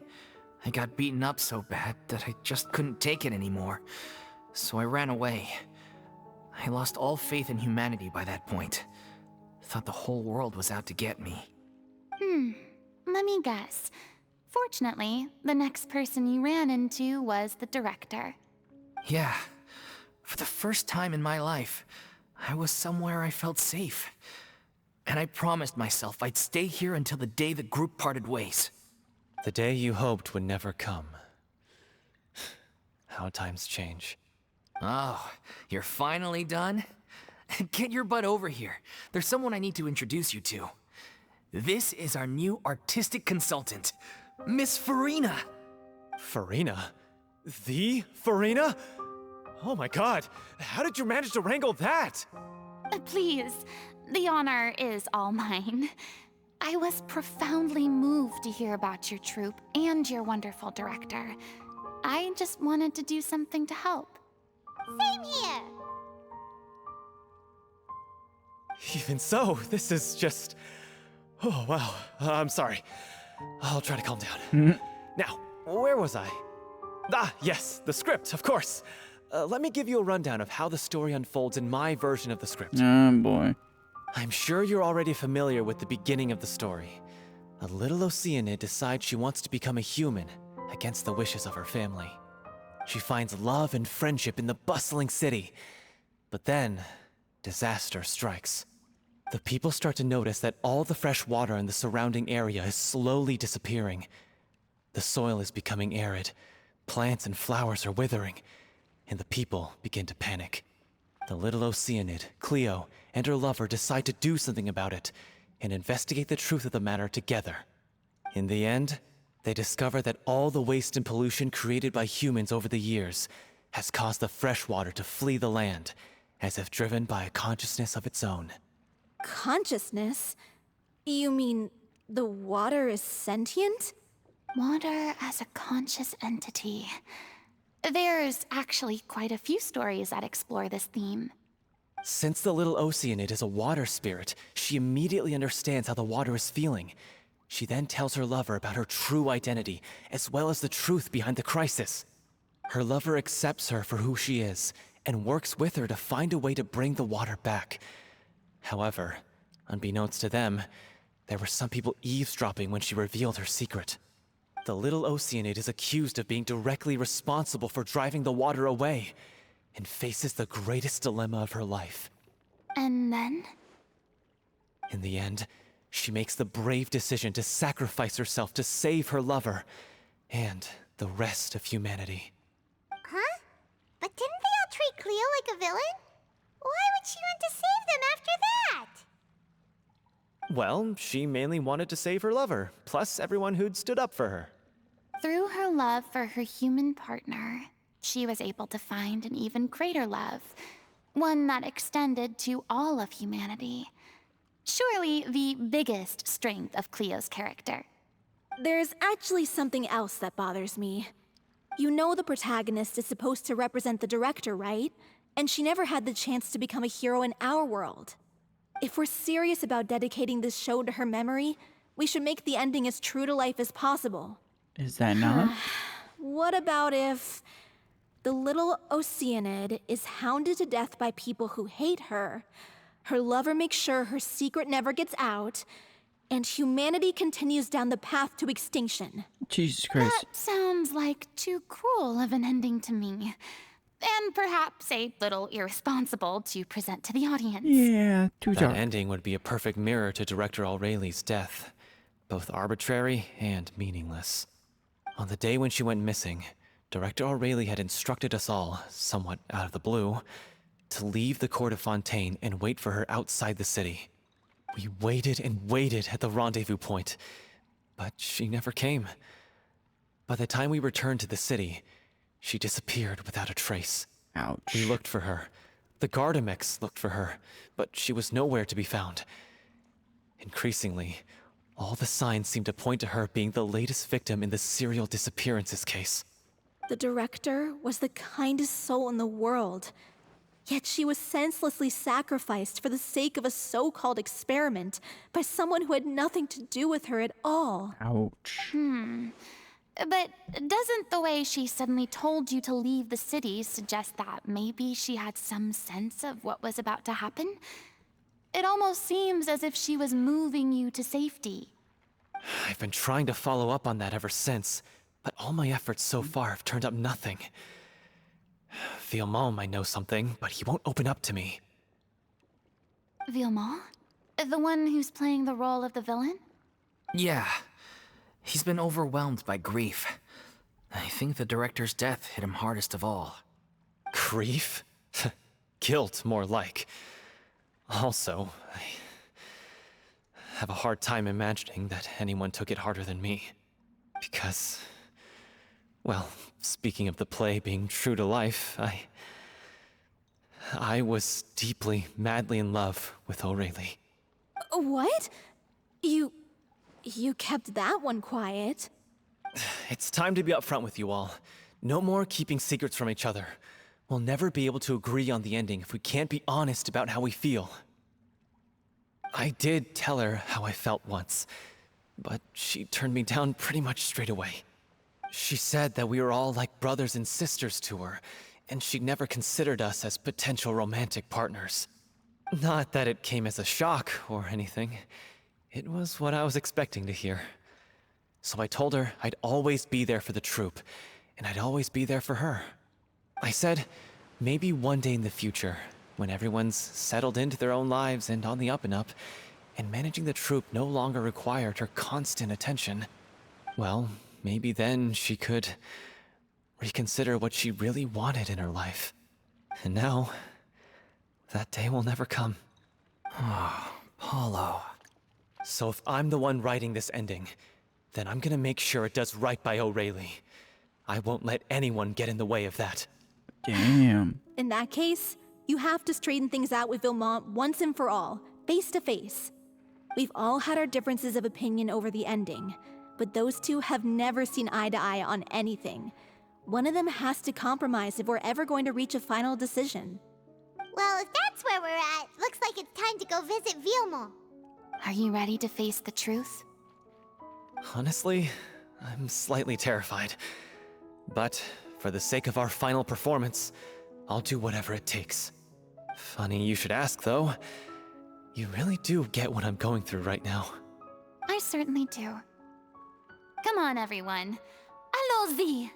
I got beaten up so bad that I just couldn't take it anymore, so I ran away. I lost all faith in humanity by that point. Thought the whole world was out to get me. Let me guess. Fortunately, the next person you ran into was the director. Yeah, for the first time in my life, I was somewhere I felt safe. And I promised myself I'd stay here until the day the group parted ways. The day you hoped would never come. How times change. Oh, you're finally done? Get your butt over here. There's someone I need to introduce you to. This is our new artistic consultant, Miss Furina. Furina? The Furina? Oh my god, how did you manage to wrangle that? Please, the honor is all mine. I was profoundly moved to hear about your troupe and your wonderful director. I just wanted to do something to help. Same here. Even so, this is just... Oh, wow. I'm sorry. I'll try to calm down. Now, where was I? Ah, yes, the script, of course. Let me give you a rundown of how the story unfolds in my version of the script. Oh boy. I'm sure you're already familiar with the beginning of the story. A little Oceanid decides she wants to become a human, against the wishes of her family. She finds love and friendship in the bustling city. But then, disaster strikes. The people start to notice that all the fresh water in the surrounding area is slowly disappearing. The soil is becoming arid, plants and flowers are withering, and the people begin to panic. The little Oceanid, Cleo, and her lover decide to do something about it, and investigate the truth of the matter together. In the end, they discover that all the waste and pollution created by humans over the years has caused the fresh water to flee the land, as if driven by a consciousness of its own. Consciousness? You mean the water is sentient? Water as a conscious entity. There's actually quite a few stories that explore this theme. Since the little Oceanid is a water spirit, she immediately understands how the water is feeling. She then tells her lover about her true identity, as well as the truth behind the crisis. Her lover accepts her for who she is, and works with her to find a way to bring the water back. However, unbeknownst to them, there were some people eavesdropping when she revealed her secret. The little Oceanid is accused of being directly responsible for driving the water away, and faces the greatest dilemma of her life. And then? In the end, she makes the brave decision to sacrifice herself to save her lover, and the rest of humanity. Huh? But didn't they all treat Cleo like a villain? Why would she want to save them after that? Well, she mainly wanted to save her lover, plus everyone who'd stood up for her. Through her love for her human partner, she was able to find an even greater love, one that extended to all of humanity. Surely the biggest strength of Cleo's character. There's actually something else that bothers me. You know the protagonist is supposed to represent the director, right? And she never had the chance to become a hero in our world. If we're serious about dedicating this show to her memory, we should make the ending as true to life as possible. Is that not? What about if the little Oceanid is hounded to death by people who hate her, her lover makes sure her secret never gets out, and humanity continues down the path to extinction. Jesus Christ. That sounds like too cruel of an ending to me. And perhaps a little irresponsible to present to the audience. Yeah, too That dark. ending would be a perfect mirror to Director Aureli's death, both arbitrary and meaningless. On the day when she went missing, Director Aureli had instructed us all, somewhat out of the blue, to leave the court of Fontaine and wait for her outside the city. We waited and waited at the rendezvous point, but she never came. By the time we returned to the city, she disappeared without a trace. Ouch. We looked for her. The Gardamex looked for her, but she was nowhere to be found. Increasingly, all the signs seemed to point to her being the latest victim in the serial disappearances case. The director was the kindest soul in the world, yet she was senselessly sacrificed for the sake of a so-called experiment by someone who had nothing to do with her at all. Ouch. But doesn't the way she suddenly told you to leave the city suggest that maybe she had some sense of what was about to happen? It almost seems as if she was moving you to safety. I've been trying to follow up on that ever since, but all my efforts so far have turned up nothing. Villemont might know something, but he won't open up to me. Villemont? The one who's playing the role of the villain? Yeah. He's been overwhelmed by grief. I think the director's death hit him hardest of all. Grief? Guilt, more like. Also, I have a hard time imagining that anyone took it harder than me. Because, well, speaking of the play being true to life, I was deeply, madly in love with Aurelie. What? You kept that one quiet. It's time to be upfront with you all. No more keeping secrets from each other. We'll never be able to agree on the ending if we can't be honest about how we feel. I did tell her how I felt once, but she turned me down pretty much straight away. She said that we were all like brothers and sisters to her, and she'd never considered us as potential romantic partners. Not that it came as a shock or anything. It was what I was expecting to hear. So I told her I'd always be there for the troupe, and I'd always be there for her. I said, maybe one day in the future, when everyone's settled into their own lives and on the up and up, and managing the troupe no longer required her constant attention, well, maybe then she could reconsider what she really wanted in her life. And now, that day will never come. Paulo. So if I'm the one writing this ending, then I'm gonna make sure it does right by Aurelie. I won't let anyone get in the way of that. Damn. In that case, you have to straighten things out with Villemont once and for all, face to face. We've all had our differences of opinion over the ending, but those two have never seen eye to eye on anything. One of them has to compromise if we're ever going to reach a final decision. Well, if that's where we're at, looks like it's time to go visit Villemont. Are you ready to face the truth? Honestly, I'm slightly terrified. But for the sake of our final performance, I'll do whatever it takes. Funny you should ask, though. You really do get what I'm going through right now. I certainly do. Come on, everyone. Allons-y!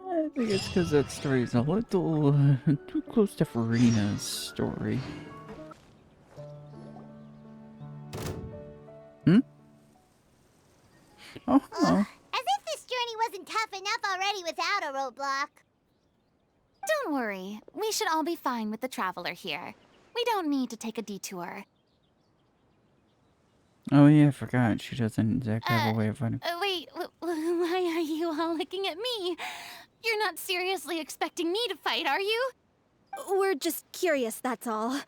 I think it's because that story is a little too close to Furina's story. Oh, hello. As if this journey wasn't tough enough already without a roadblock. Don't worry. We should all be fine with the traveler here. We don't need to take a detour. Oh yeah, I forgot. She doesn't exactly have a way of finding. Wait, why are you all looking at me? You're not seriously expecting me to fight, are you? We're just curious, that's all.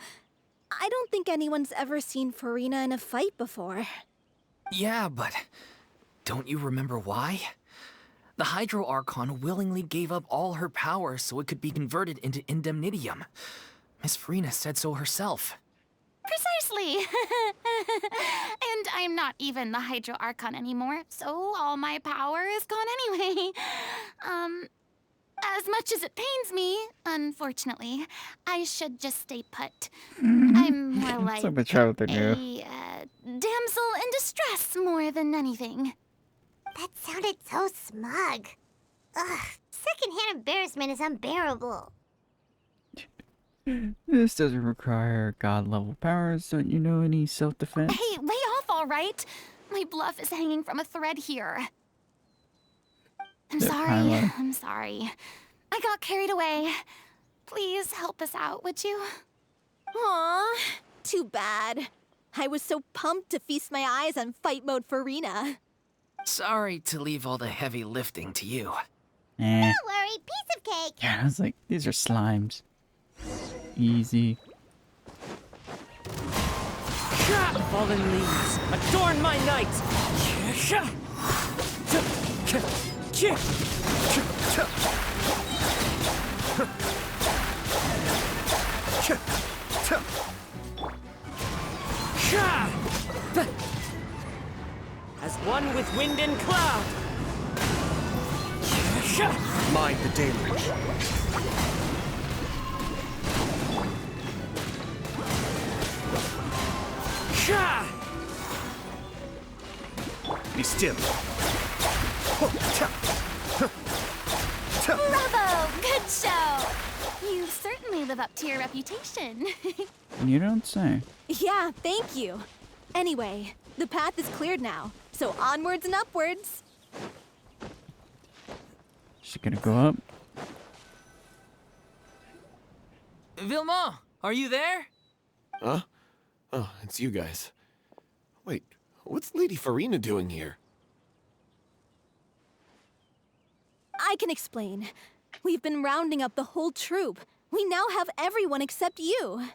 I don't think anyone's ever seen Furina in a fight before. Yeah, but don't you remember why? The Hydro Archon willingly gave up all her power so it could be converted into indemnitium. Miss Furina said so herself. Precisely! And I'm not even the Hydro Archon anymore, so all my power is gone anyway. As much as it pains me, unfortunately, I should just stay put. I'm more like So much out there. a damsel in distress more than anything. That sounded so smug. Ugh, secondhand embarrassment is unbearable. This doesn't require god-level powers. Don't you know any self-defense? Hey, lay off, all right? My bluff is hanging from a thread here. I'm Yep, sorry. Kylo. I'm sorry. I got carried away. Please help us out, would you? Aw, too bad. I was so pumped to feast my eyes on fight mode Furina. Sorry to leave all the heavy lifting to you. Eh. Don't worry, piece of cake. Yeah, I was like, these are slimes. Easy. Fallen leaves, adorn my night! As one with wind and cloud! Mind the deluge. Be still. Bravo! Good show! You certainly live up to your reputation. You don't say. Yeah, thank you. Anyway, the path is cleared now, so onwards and upwards. She's gonna go up. Vilma, are you there? Huh? Oh, it's you guys. Wait, what's Lady Furina doing here? I can explain. We've been rounding up the whole troop. We now have everyone except you.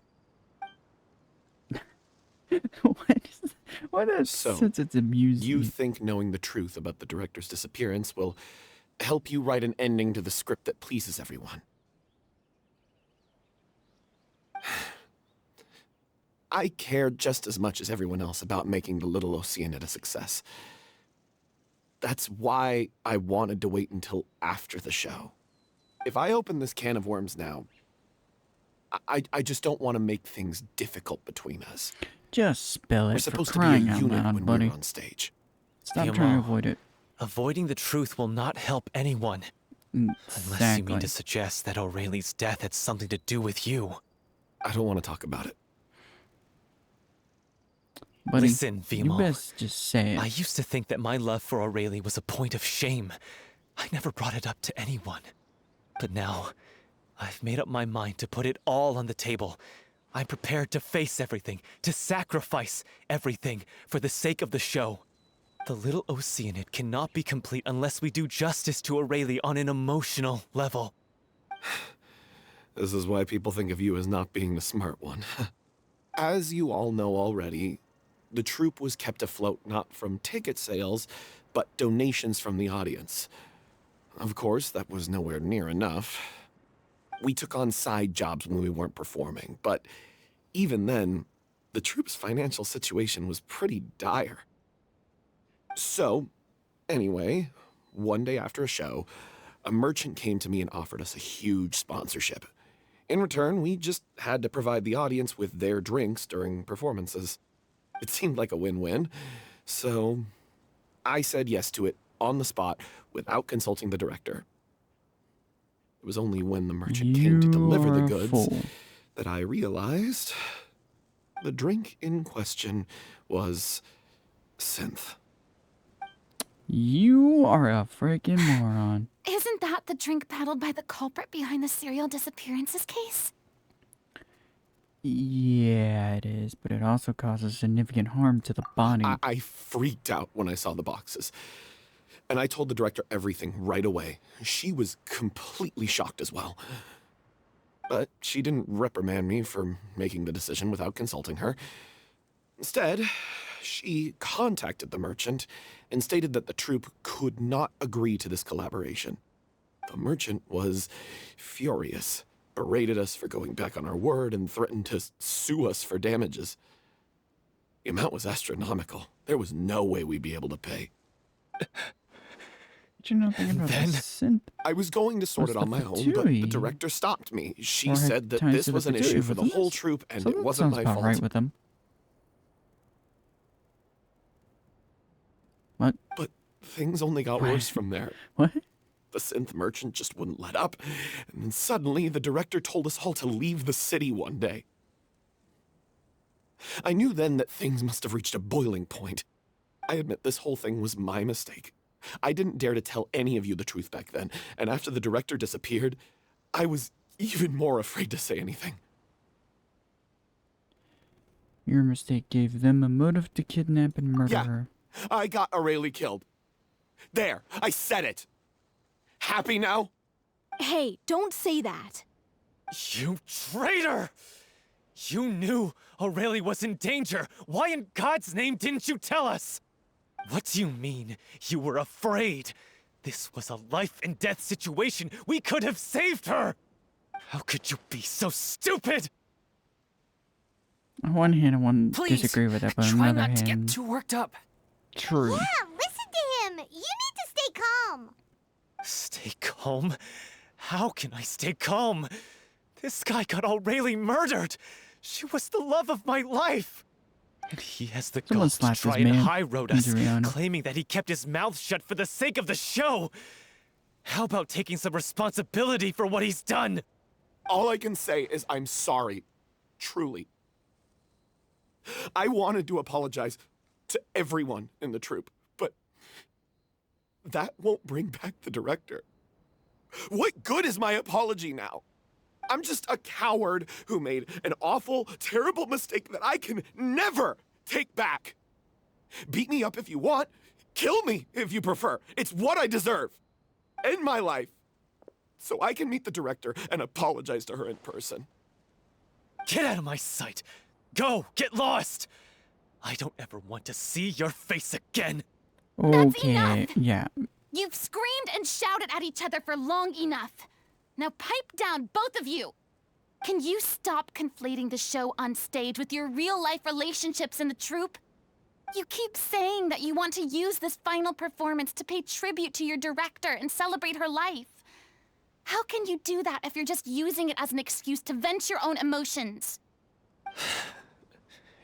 Why that So, since it's amusing? You think knowing the truth about the director's disappearance will help you write an ending to the script that pleases everyone? I care just as much as everyone else about making the Little Oceanid a success. That's why I wanted to wait until after the show. If I open this can of worms now, I just don't want to make things difficult between us. Just spell We're it for supposed to be a crying out unit loud, when buddy. we're on stage. Stop Vilma, trying to avoid it. Avoiding the truth will not help anyone. Unless you mean to suggest that Aurelie's death had something to do with you. I don't want to talk about it. Buddy, Listen, you Vimo. best just say it. I used to think that my love for Aurelie was a point of shame. I never brought it up to anyone. But now, I've made up my mind to put it all on the table. I'm prepared to face everything, to sacrifice everything for the sake of the show. The Little Oceanid cannot be complete unless we do justice to Aurelie on an emotional level. This is why people think of you as not being the smart one. As you all know already, the troupe was kept afloat not from ticket sales, but donations from the audience. Of course, that was nowhere near enough. We took on side jobs when we weren't performing, but even then, the troupe's financial situation was pretty dire. So, anyway, one day after a show, a merchant came to me and offered us a huge sponsorship. In return, we just had to provide the audience with their drinks during performances. It seemed like a win-win, so I said yes to it on the spot without consulting the director. It was only when the merchant came to deliver the goods that I realized the drink in question was synth. You are a freaking moron. Isn't that the drink peddled by the culprit behind the serial disappearances case? Yeah, it is, but it also causes significant harm to the body. I freaked out when I saw the boxes. And I told the director everything right away. She was completely shocked as well. But she didn't reprimand me for making the decision without consulting her. Instead, she contacted the merchant and stated that the troupe could not agree to this collaboration. The merchant was furious, berated us for going back on our word, and threatened to sue us for damages. The amount was astronomical. There was no way we'd be able to pay. But you're not thinking about Then- the synth. I was going to sort What's it on the my own, but the patootie? director stopped me. She Or had said that ties this to the was an issue patootie for the with whole this? troupe, and So it that wasn't sounds my about fault. right with them. What? But things only got worse from there. What? The synth merchant just wouldn't let up, and then suddenly the director told us all to leave the city one day. I knew then that things must have reached a boiling point. I admit this whole thing was my mistake. I didn't dare to tell any of you the truth back then, and after the director disappeared, I was even more afraid to say anything. Your mistake gave them a motive to kidnap and murder her. I got Aurelie killed. There, I said it. Happy now? Hey, don't say that. You traitor! You knew Aurelie was in danger. Why in God's name didn't you tell us? What do you mean, you were afraid? This was a life and death situation. We could have saved her! How could you be so stupid? On one hand, I want to Please, disagree with that, but on try the other not to get hand, too worked up. true. Yeah, listen to him. You need to stay calm. Stay calm? How can I stay calm? This guy got Aurelie murdered. She was the love of my life. And he has the Someone gall to slapped try this and man high road us, into Rihanna. claiming that he kept his mouth shut for the sake of the show. How about taking some responsibility for what he's done? All I can say is I'm sorry. Truly. I wanted to apologize to everyone in the troupe, but that won't bring back the director. What good is my apology now? I'm just a coward who made an awful, terrible mistake that I can never take back. Beat me up if you want. Kill me if you prefer. It's what I deserve. End my life. So I can meet the director and apologize to her in person. Get out of my sight. Go, get lost. I don't ever want to see your face again. Okay, enough. yeah. You've screamed and shouted at each other for long enough. Now pipe down, both of you. Can you stop conflating the show on stage with your real-life relationships in the troupe? You keep saying that you want to use this final performance to pay tribute to your director and celebrate her life. How can you do that if you're just using it as an excuse to vent your own emotions?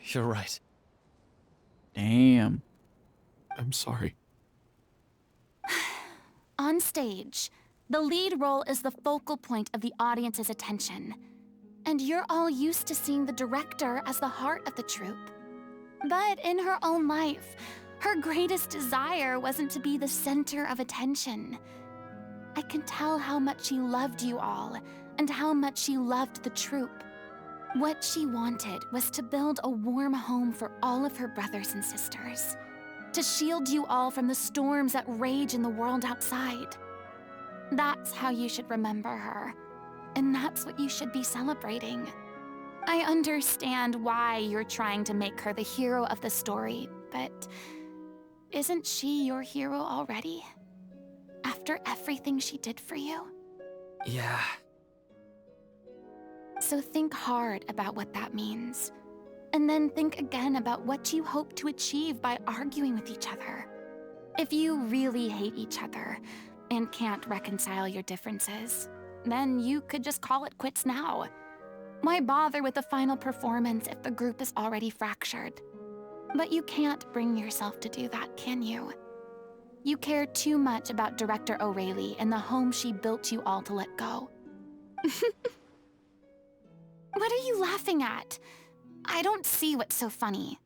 You're right. Damn. I'm sorry. On stage, the lead role is the focal point of the audience's attention. And you're all used to seeing the director as the heart of the troupe. But in her own life, her greatest desire wasn't to be the center of attention. I can tell how much she loved you all, and how much she loved the troupe. What she wanted was to build a warm home for all of her brothers and sisters. To shield you all from the storms that rage in the world outside. That's how you should remember her. And that's what you should be celebrating. I understand why you're trying to make her the hero of the story, but isn't she your hero already? After everything she did for you? Yeah. So think hard about what that means. And then think again about what you hope to achieve by arguing with each other. If you really hate each other and can't reconcile your differences, then you could just call it quits now. Why bother with the final performance if the group is already fractured? But you can't bring yourself to do that, can you? You care too much about Director Aurelie and the home she built you all to let go. What are you laughing at? I don't see what's so funny.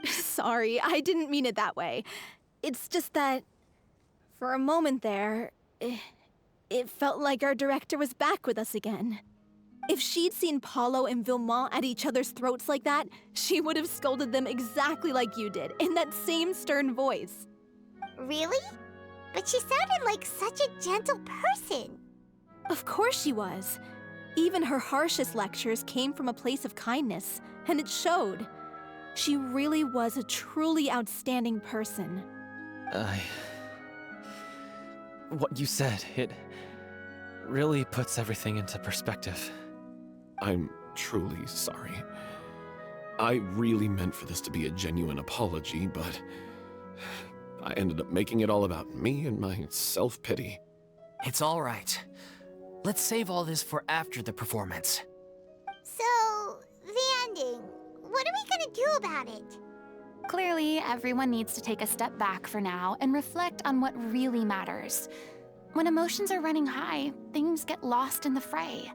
Sorry, I didn't mean it that way. It's just that, for a moment there, it felt like our director was back with us again. If she'd seen Paulo and Vilmont at each other's throats like that, she would have scolded them exactly like you did, in that same stern voice. Really? But she sounded like such a gentle person. Of course she was. Even her harshest lectures came from a place of kindness, and it showed. She really was a truly outstanding person. What you said, it really puts everything into perspective. I'm truly sorry. I really meant for this to be a genuine apology, but I ended up making it all about me and my self-pity. It's all right. Let's save all this for after the performance. So, the ending. What are we gonna do about it? Clearly, everyone needs to take a step back for now and reflect on what really matters. When emotions are running high, things get lost in the fray.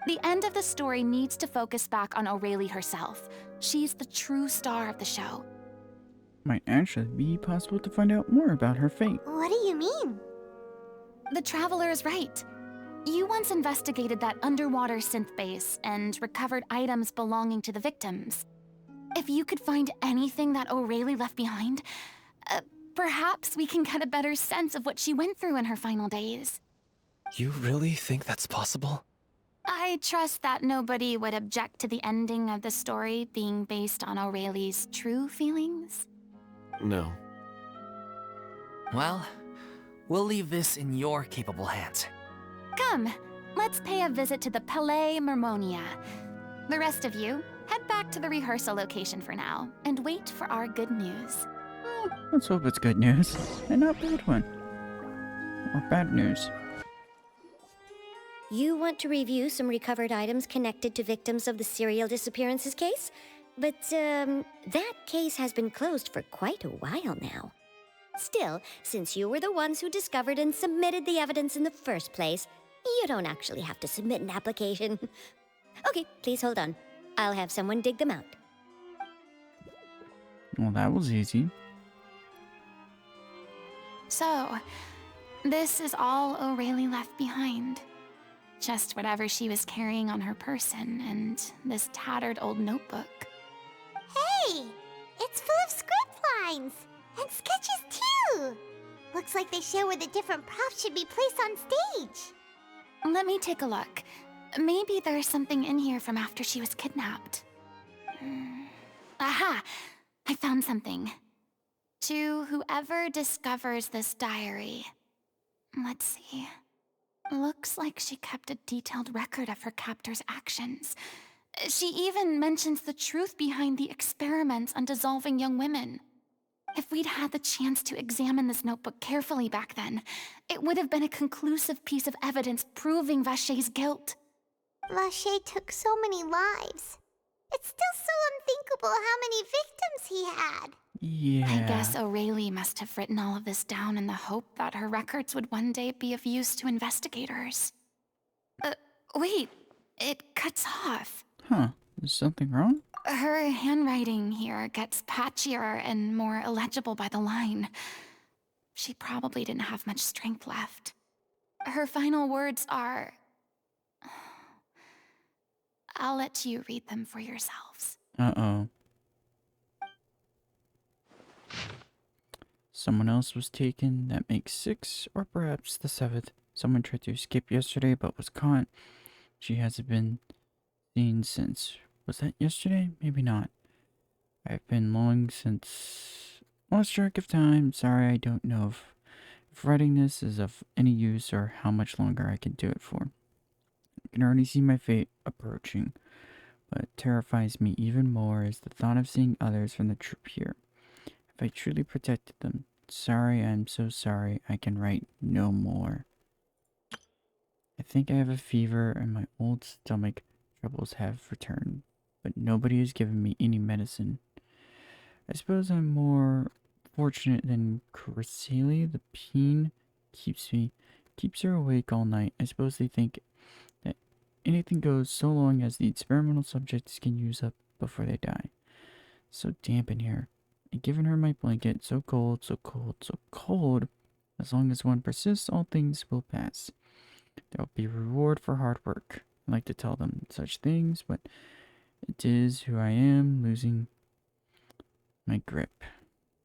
The end of the story needs to focus back on Aurelie herself. She's the true star of the show. Might actually be possible to find out more about her fate. What do you mean? The Traveler is right. You once investigated that underwater synth base and recovered items belonging to the victims. If you could find anything that Aurelie left behind, perhaps we can get a better sense of what she went through in her final days. You really think that's possible? I trust that nobody would object to the ending of the story being based on Aurelie's true feelings. No. Well, we'll leave this in your capable hands. Come, let's pay a visit to the Palais Mermonia. The rest of you, head back to the rehearsal location for now, and wait for our good news. Let's hope it's good news, and not bad one. Or bad news. You want to review some recovered items connected to victims of the serial disappearances case? But, that case has been closed for quite a while now. Still, since you were the ones who discovered and submitted the evidence in the first place, you don't actually have to submit an application. Okay, please hold on. I'll have someone dig them out. Well, that was easy. So, this is all Aurelie left behind. Just whatever she was carrying on her person and this tattered old notebook. Hey! It's full of script lines! And sketches too! Looks like they show where the different props should be placed on stage. Let me take a look. Maybe there's something in here from after she was kidnapped. Aha! I found something. To whoever discovers this diary. Let's see. Looks like she kept a detailed record of her captor's actions. She even mentions the truth behind the experiments on dissolving young women. If we'd had the chance to examine this notebook carefully back then, it would have been a conclusive piece of evidence proving Vacher's guilt. Vacher took so many lives. It's still so unthinkable how many victims he had. Yeah. I guess Aurelie must have written all of this down in the hope that her records would one day be of use to investigators. Wait, it cuts off. Huh. Is something wrong? Her handwriting here gets patchier and more illegible by the line. She probably didn't have much strength left. Her final words are... I'll let you read them for yourselves. Uh-oh. Someone else was taken. That makes 6, or perhaps the 7th. Someone tried to escape yesterday but was caught. She hasn't been seen since. Was that yesterday? Maybe not. I've been long since lost track of time. Sorry, I don't know if writing this is of any use or how much longer I can do it for. I can already see my fate approaching. What terrifies me even more is the thought of seeing others from the troop here. If I truly protected them. Sorry, I'm so sorry. I can write no more. I think I have a fever and my old stomach troubles have returned, but nobody has given me any medicine. I suppose I'm more fortunate than Cresselia. The peen keeps her awake all night. I suppose they think that anything goes so long as the experimental subjects can use up before they die. So damp in here. I've given her my blanket, so cold, so cold, so cold. As long as one persists, all things will pass. There will be reward for hard work. I like to tell them such things, but it is who I am, losing my grip.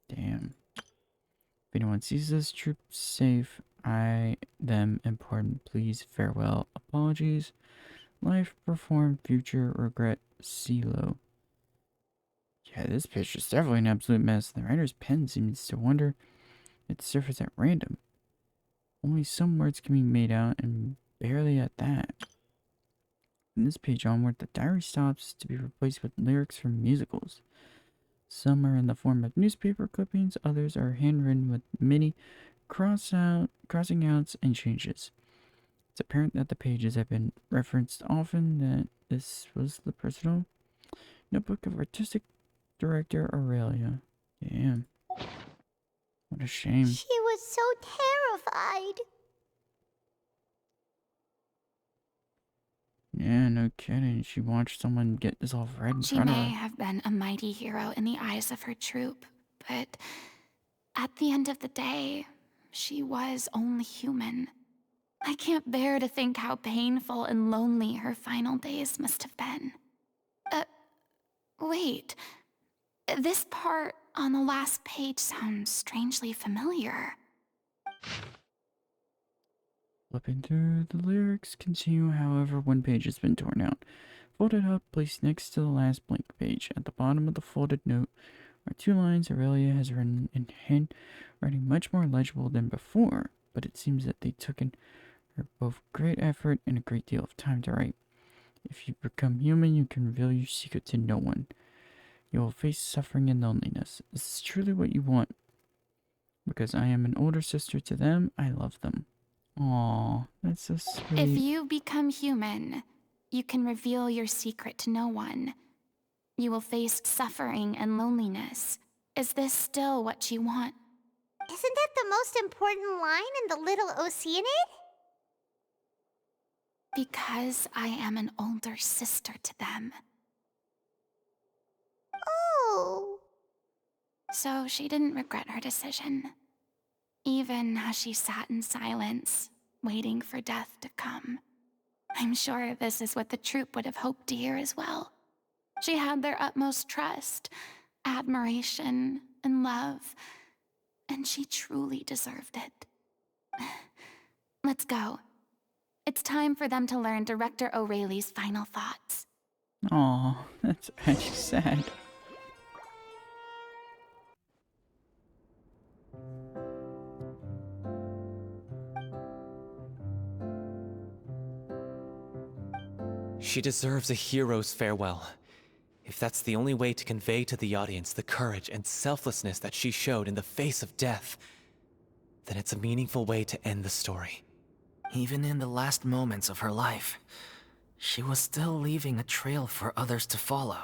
Damn. If anyone sees this troop safe, them important, please, farewell, apologies. Life, perform, future, regret, CeeLo. Yeah, this picture's definitely an absolute mess. The writer's pen seems to wander its surface at random. Only some words can be made out, and barely at that. From this page onward, the diary stops to be replaced with lyrics from musicals. Some are in the form of newspaper clippings, others are handwritten with many crossing outs and changes. It's apparent that the pages have been referenced often, that this was the personal notebook of artistic Director Aurelia. Damn. What a shame. She was so terrified. Yeah, no kidding. She watched someone get this all right in She front of may her. have been a mighty hero in the eyes of her troop, but at the end of the day, she was only human. I can't bear to think how painful and lonely her final days must have been. Wait. This part on the last page sounds strangely familiar. Flipping through the lyrics, continue, however, one page has been torn out. Folded up, placed next to the last blank page. At the bottom of the folded note are 2 lines Aurelia has written in handwriting much more legible than before, but it seems that they took in her both great effort and a great deal of time to write. If you become human, you can reveal your secret to no one. You will face suffering and loneliness. Is this truly what you want? Because I am an older sister to them, I love them. Aww, that's so sweet. If you become human, you can reveal your secret to no one. You will face suffering and loneliness. Is this still what you want? Isn't that the most important line in the Little Oceanid? Because I am an older sister to them. Oh. So she didn't regret her decision, even as she sat in silence, waiting for death to come. I'm sure this is what the troupe would have hoped to hear as well. She had their utmost trust, admiration, and love, and she truly deserved it. Let's go. It's time for them to learn Director O'Reilly's final thoughts. Aww, that's actually sad. She deserves a hero's farewell. If that's the only way to convey to the audience the courage and selflessness that she showed in the face of death, then it's a meaningful way to end the story. Even in the last moments of her life, she was still leaving a trail for others to follow.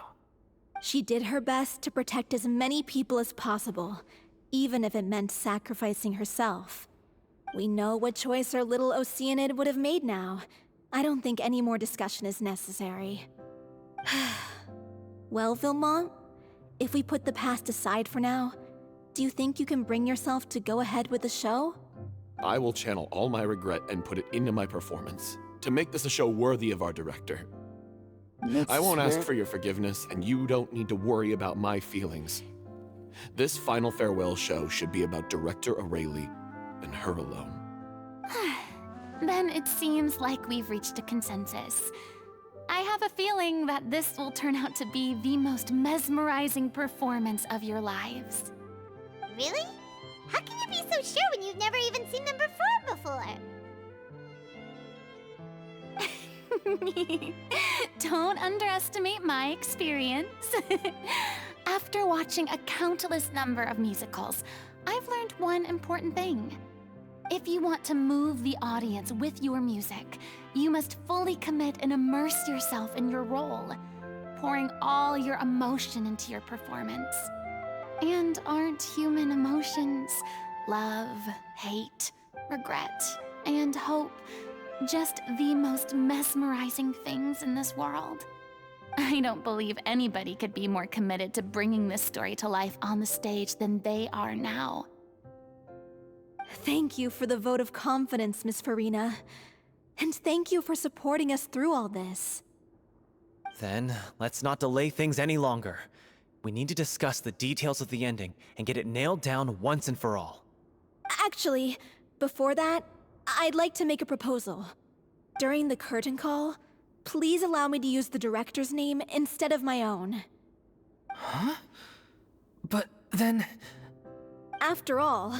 She did her best to protect as many people as possible, even if it meant sacrificing herself. We know what choice our little Oceanid would have made now. I don't think any more discussion is necessary. Well, Vilmont, if we put the past aside for now, do you think you can bring yourself to go ahead with the show? I will channel all my regret and put it into my performance to make this a show worthy of our director. I won't ask for your forgiveness, and you don't need to worry about my feelings. This final farewell show should be about Director O'Reilly and her alone. Then it seems like we've reached a consensus. I have a feeling that this will turn out to be the most mesmerizing performance of your lives. Really? How can you be so sure when you've never even seen them perform before? Don't underestimate my experience. After watching a countless number of musicals, I've learned one important thing. If you want to move the audience with your music, you must fully commit and immerse yourself in your role, pouring all your emotion into your performance. And aren't human emotions, love, hate, regret, and hope, just the most mesmerizing things in this world? I don't believe anybody could be more committed to bringing this story to life on the stage than they are now. Thank you for the vote of confidence, Miss Furina. And thank you for supporting us through all this. Then, let's not delay things any longer. We need to discuss the details of the ending and get it nailed down once and for all. Actually, before that, I'd like to make a proposal. During the curtain call, please allow me to use the director's name instead of my own. Huh? But then... After all,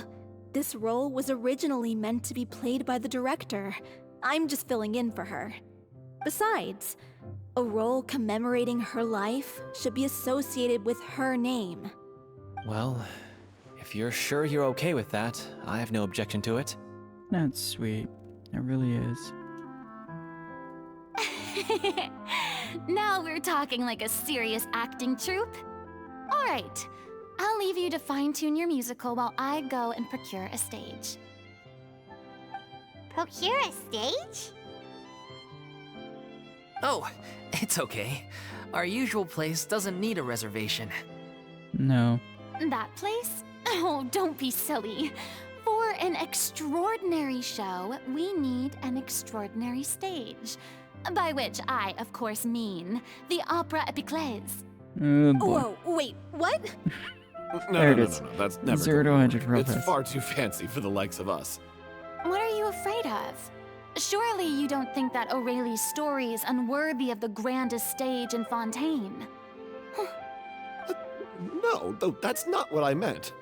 this role was originally meant to be played by the director. I'm just filling in for her. Besides, a role commemorating her life should be associated with her name. Well, if you're sure you're okay with that, I have no objection to it. That's sweet. It really is. Now we're talking like a serious acting troupe. All right. I'll leave you to fine-tune your musical while I go and procure a stage. Procure a stage? Oh, it's okay. Our usual place doesn't need a reservation. No. That place? Oh, don't be silly. For an extraordinary show, we need an extraordinary stage. By which I, of course, mean the Opera Epiclese. Oh boy. Whoa, wait, what? There it is. That's never 0 to gonna 100 work. real It's fast. far too fancy for the likes of us. What are you afraid of? Surely you don't think that Aurelie's story is unworthy of the grandest stage in Fontaine. No, that's not what I meant.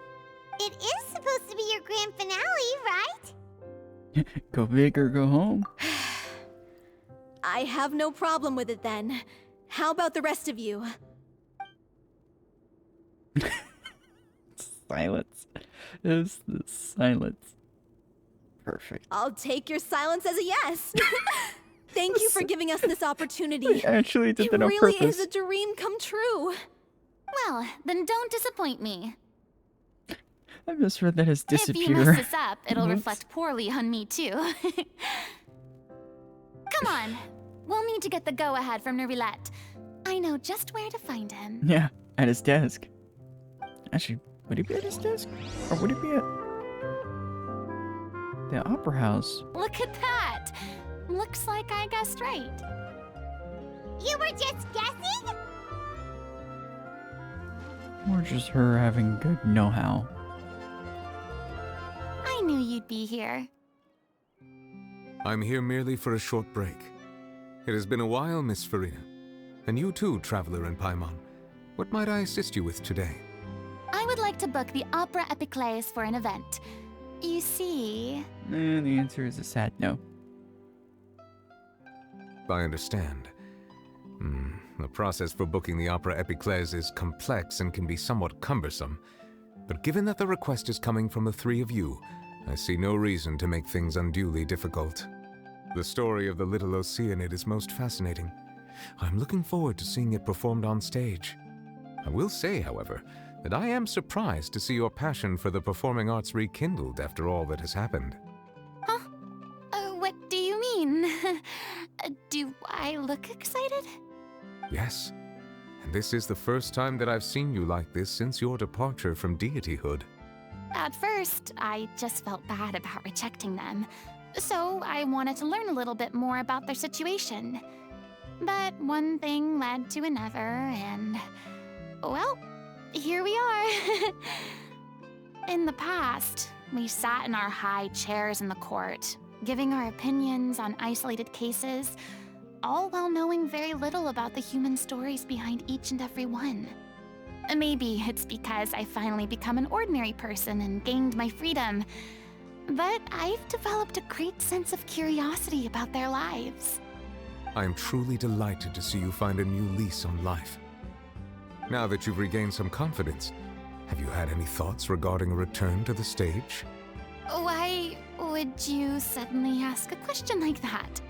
It is supposed to be your grand finale, right? Go big or go home. I have no problem with it then. How about the rest of you? Silence. Is the silence. Perfect. I'll take your silence as a yes. Thank you for giving us this opportunity. I actually did It that on really purpose. is a dream come true. Well, then don't disappoint me. I misread that as If you disappear. mess this up, it'll Whoops. reflect poorly on me too. Come on. We'll need to get the go-ahead from Nervilette. I know just where to find him. Yeah, at his desk. Actually, would he be at his desk? Or would he be at the opera house? Look at that! Looks like I guessed right. You were just guessing? Or just her having good know-how? I knew you'd be here. I'm here merely for a short break. It has been a while, Miss Furina. And you too, traveler in Paimon. What might I assist you with today? I would like to book the Opera Epiclese for an event. You see... And the answer is a sad no. I understand. The process for booking the Opera Epiclese is complex and can be somewhat cumbersome. But given that the request is coming from the three of you, I see no reason to make things unduly difficult. The story of the little Oceanid is most fascinating. I'm looking forward to seeing it performed on stage. I will say, however, that I am surprised to see your passion for the performing arts rekindled after all that has happened. Huh? What do you mean? Do I look excited? Yes, and this is the first time that I've seen you like this since your departure from deityhood. At first, I just felt bad about rejecting them. So I wanted to learn a little bit more about their situation. But one thing led to another, and... well, here we are. In the past, we sat in our high chairs in the court, giving our opinions on isolated cases, all while knowing very little about the human stories behind each and every one. Maybe it's because I finally become an ordinary person and gained my freedom, but I've developed a great sense of curiosity about their lives. I am truly delighted to see you find a new lease on life. Now that you've regained some confidence, have you had any thoughts regarding a return to the stage? Why would you suddenly ask a question like that?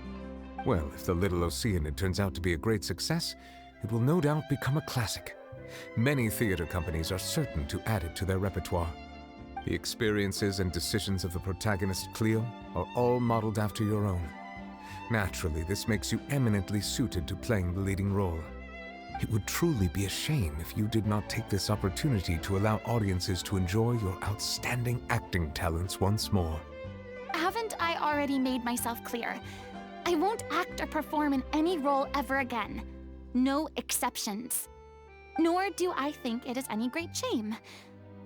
Well, if the Little Oceanid turns out to be a great success, it will no doubt become a classic. Many theater companies are certain to add it to their repertoire. The experiences and decisions of the protagonist, Cleo, are all modeled after your own. Naturally, this makes you eminently suited to playing the leading role. It would truly be a shame if you did not take this opportunity to allow audiences to enjoy your outstanding acting talents once more. Haven't I already made myself clear? I won't act or perform in any role ever again. No exceptions. Nor do I think it is any great shame.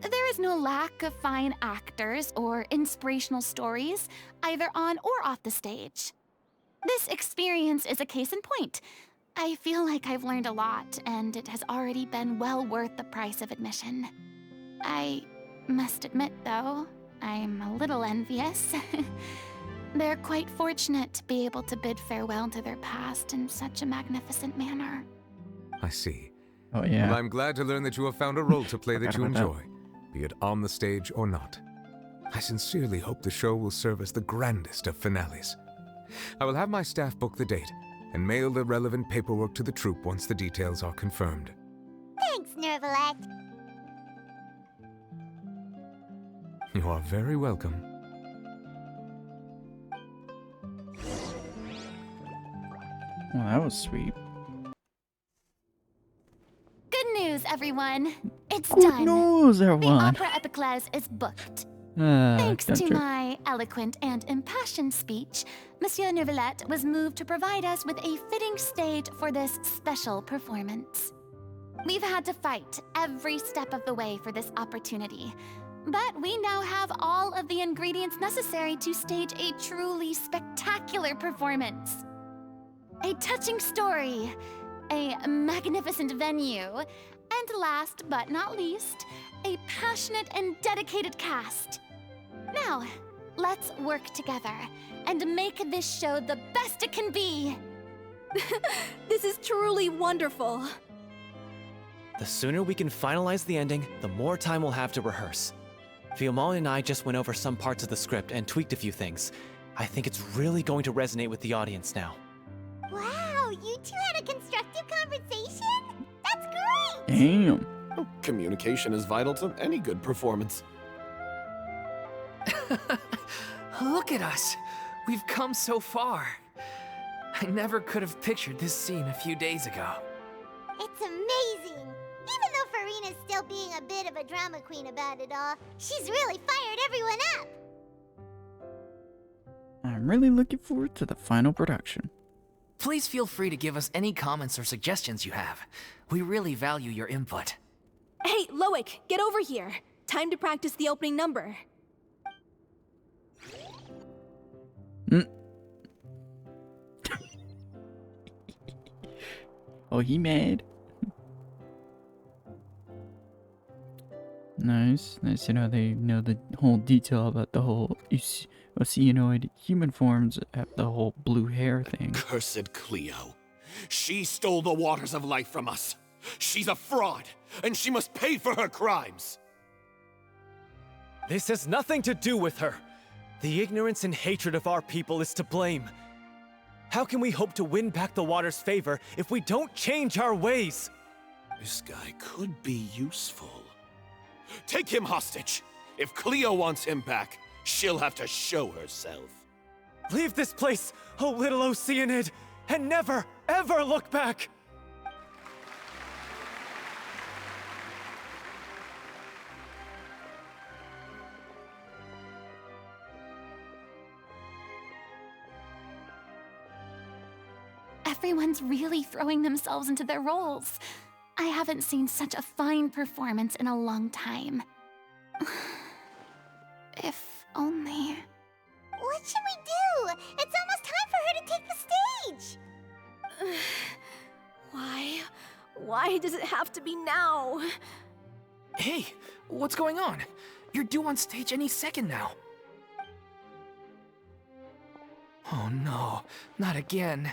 There is no lack of fine actors or inspirational stories, either on or off the stage. This experience is a case in point. I feel like I've learned a lot, and it has already been well worth the price of admission. I must admit, though, I'm a little envious. They're quite fortunate to be able to bid farewell to their past in such a magnificent manner. I see. Oh yeah. Well, I'm glad to learn that you have found a role to play that Forgot you about that. enjoy, be it on the stage or not. I sincerely hope the show will serve as the grandest of finales. I will have my staff book the date and mail the relevant paperwork to the troupe once the details are confirmed. Thanks, Nervalette. You are very welcome. Well, that was sweet. Good news, everyone. It's Good done. news, The everyone. Opera Epiclese is booked. Thanks to gotcha. my eloquent and impassioned speech, Monsieur Neuvillette was moved to provide us with a fitting stage for this special performance. We've had to fight every step of the way for this opportunity, but we now have all of the ingredients necessary to stage a truly spectacular performance. A touching story, a magnificent venue, and last but not least, a passionate and dedicated cast. Now, let's work together and make this show the best it can be. This is truly wonderful. The sooner we can finalize the ending, the more time we'll have to rehearse. Fiamma and I just went over some parts of the script and tweaked a few things. I think it's really going to resonate with the audience now. Wow, you two had a constructive conversation? That's great! Damn. Communication is vital to any good performance. Look at us. We've come so far. I never could have pictured this scene a few days ago. It's amazing! Even though Furina's still being a bit of a drama queen about it all, she's really fired everyone up! I'm really looking forward to the final production. Please feel free to give us any comments or suggestions you have. We really value your input. Hey, Loic, get over here. Time to practice the opening number. Oh, he mad. Nice. Nice to know they know the whole detail about the whole oceanoid human forms have the whole blue hair thing. Cursed Cleo. She stole the waters of life from us. She's a fraud, and she must pay for her crimes. This has nothing to do with her. The ignorance and hatred of our people is to blame. How can we hope to win back the water's favor if we don't change our ways? This guy could be useful. Take him hostage. If Cleo wants him back, she'll have to show herself. Leave this place, oh little Oceanid, and never, ever look back! Everyone's really throwing themselves into their roles. I haven't seen such a fine performance in a long time. If only... What should we do? It's almost time for her to take the stage! Why? Why does it have to be now? Hey, what's going on? You're due on stage any second now. Oh no, not again.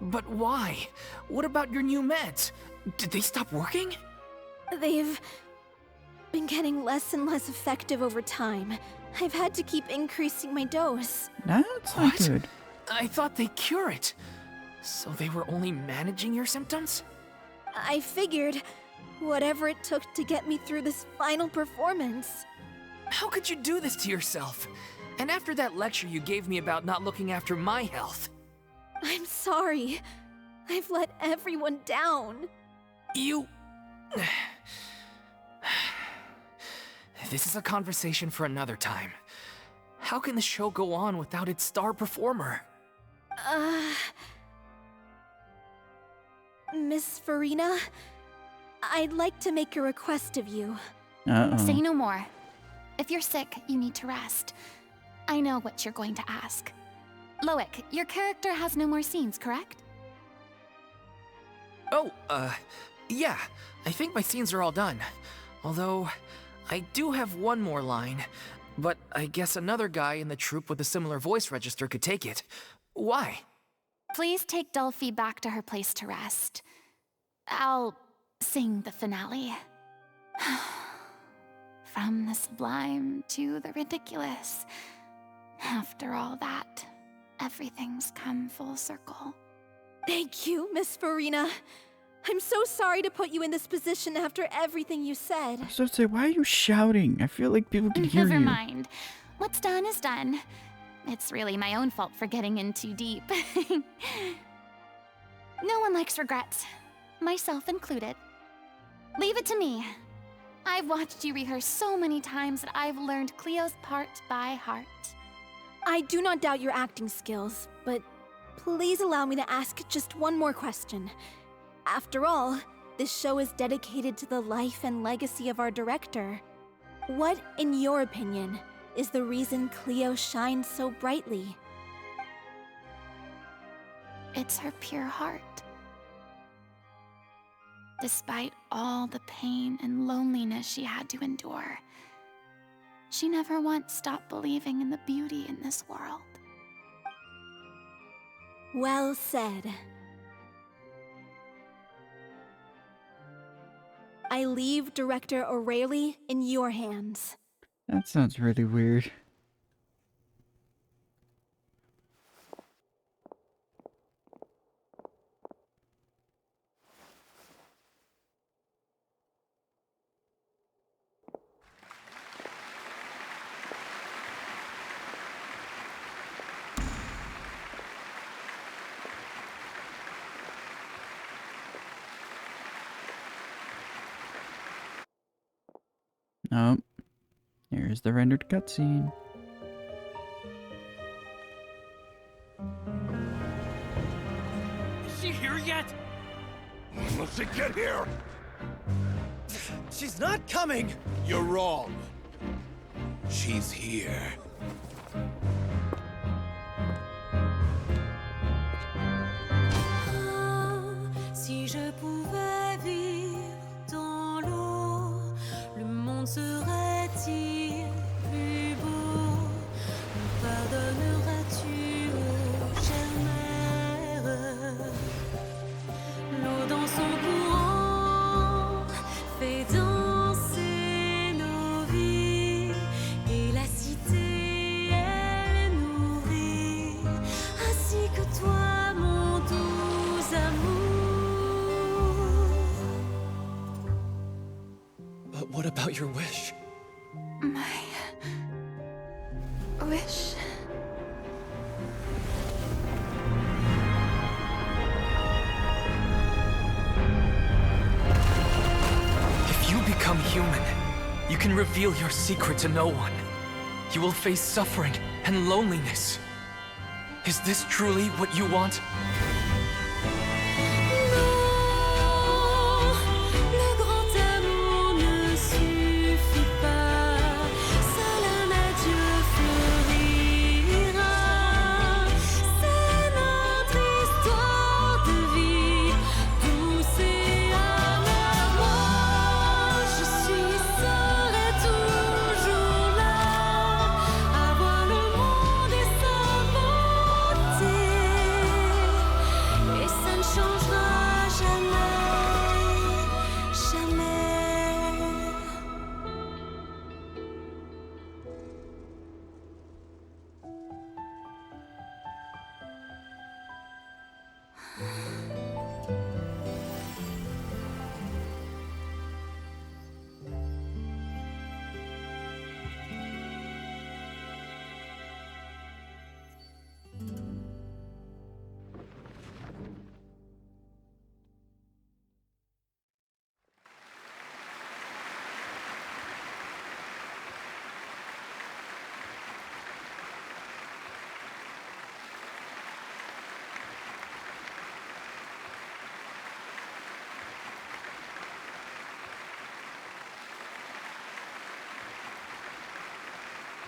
But why? What about your new meds? Did they stop working? They've been getting less and less effective over time. I've had to keep increasing my dose. That's not What? good. I thought they cure it. So they were only managing your symptoms? I figured whatever it took to get me through this final performance. How could you do this to yourself? And after that lecture you gave me about not looking after my health. I'm sorry. I've let everyone down. You... This is a conversation for another time. How can the show go on without its star performer? Miss Furina, I'd like to make a request of you. Say no more. If you're sick, you need to rest. I know what you're going to ask. Loic, your character has no more scenes, correct? Oh, yeah. I think my scenes are all done. Although, I do have one more line. But I guess another guy in the troupe with a similar voice register could take it. Why? Please take Delphi back to her place to rest. I'll sing the finale. From the sublime to the ridiculous. After all that, everything's come full circle. Thank you, Miss Furina. I'm so sorry to put you in this position after everything you said. I was about to say, why are you shouting? I feel like people can hear Never you. mind. What's done is done. It's really my own fault for getting in too deep. No one likes regrets, myself included. Leave it to me. I've watched you rehearse so many times that I've learned Cleo's part by heart. I do not doubt your acting skills, but please allow me to ask just one more question. After all, this show is dedicated to the life and legacy of our director. What, in your opinion, is the reason Cleo shines so brightly? It's her pure heart. Despite all the pain and loneliness she had to endure, she never once stopped believing in the beauty in this world. Well said. I leave Director O'Reilly in your hands. That sounds really weird. Nope. Here's the rendered cutscene. Is she here yet? When will she get here? She's not coming! You're wrong. She's here. Si je pouvais vivre dans l'eau, le monde serait-il plus beau? Me pardonneras-tu, ô chère mère? L'eau dans son courant fait danser nos vies, et la cité elle est nourrie, ainsi que toi, mon doux amour. But what about your wish? My wish. If you become human, you can reveal your secret to no one. You will face suffering and loneliness. Is this truly what you want? Le grand amour ne suffit pas, seul un adieu fleurira. C'est notre histoire de vie, douce et amère. Moi, je serai toujours là, à voir le monde et sa beauté, et ça ne changera jamais, jamais.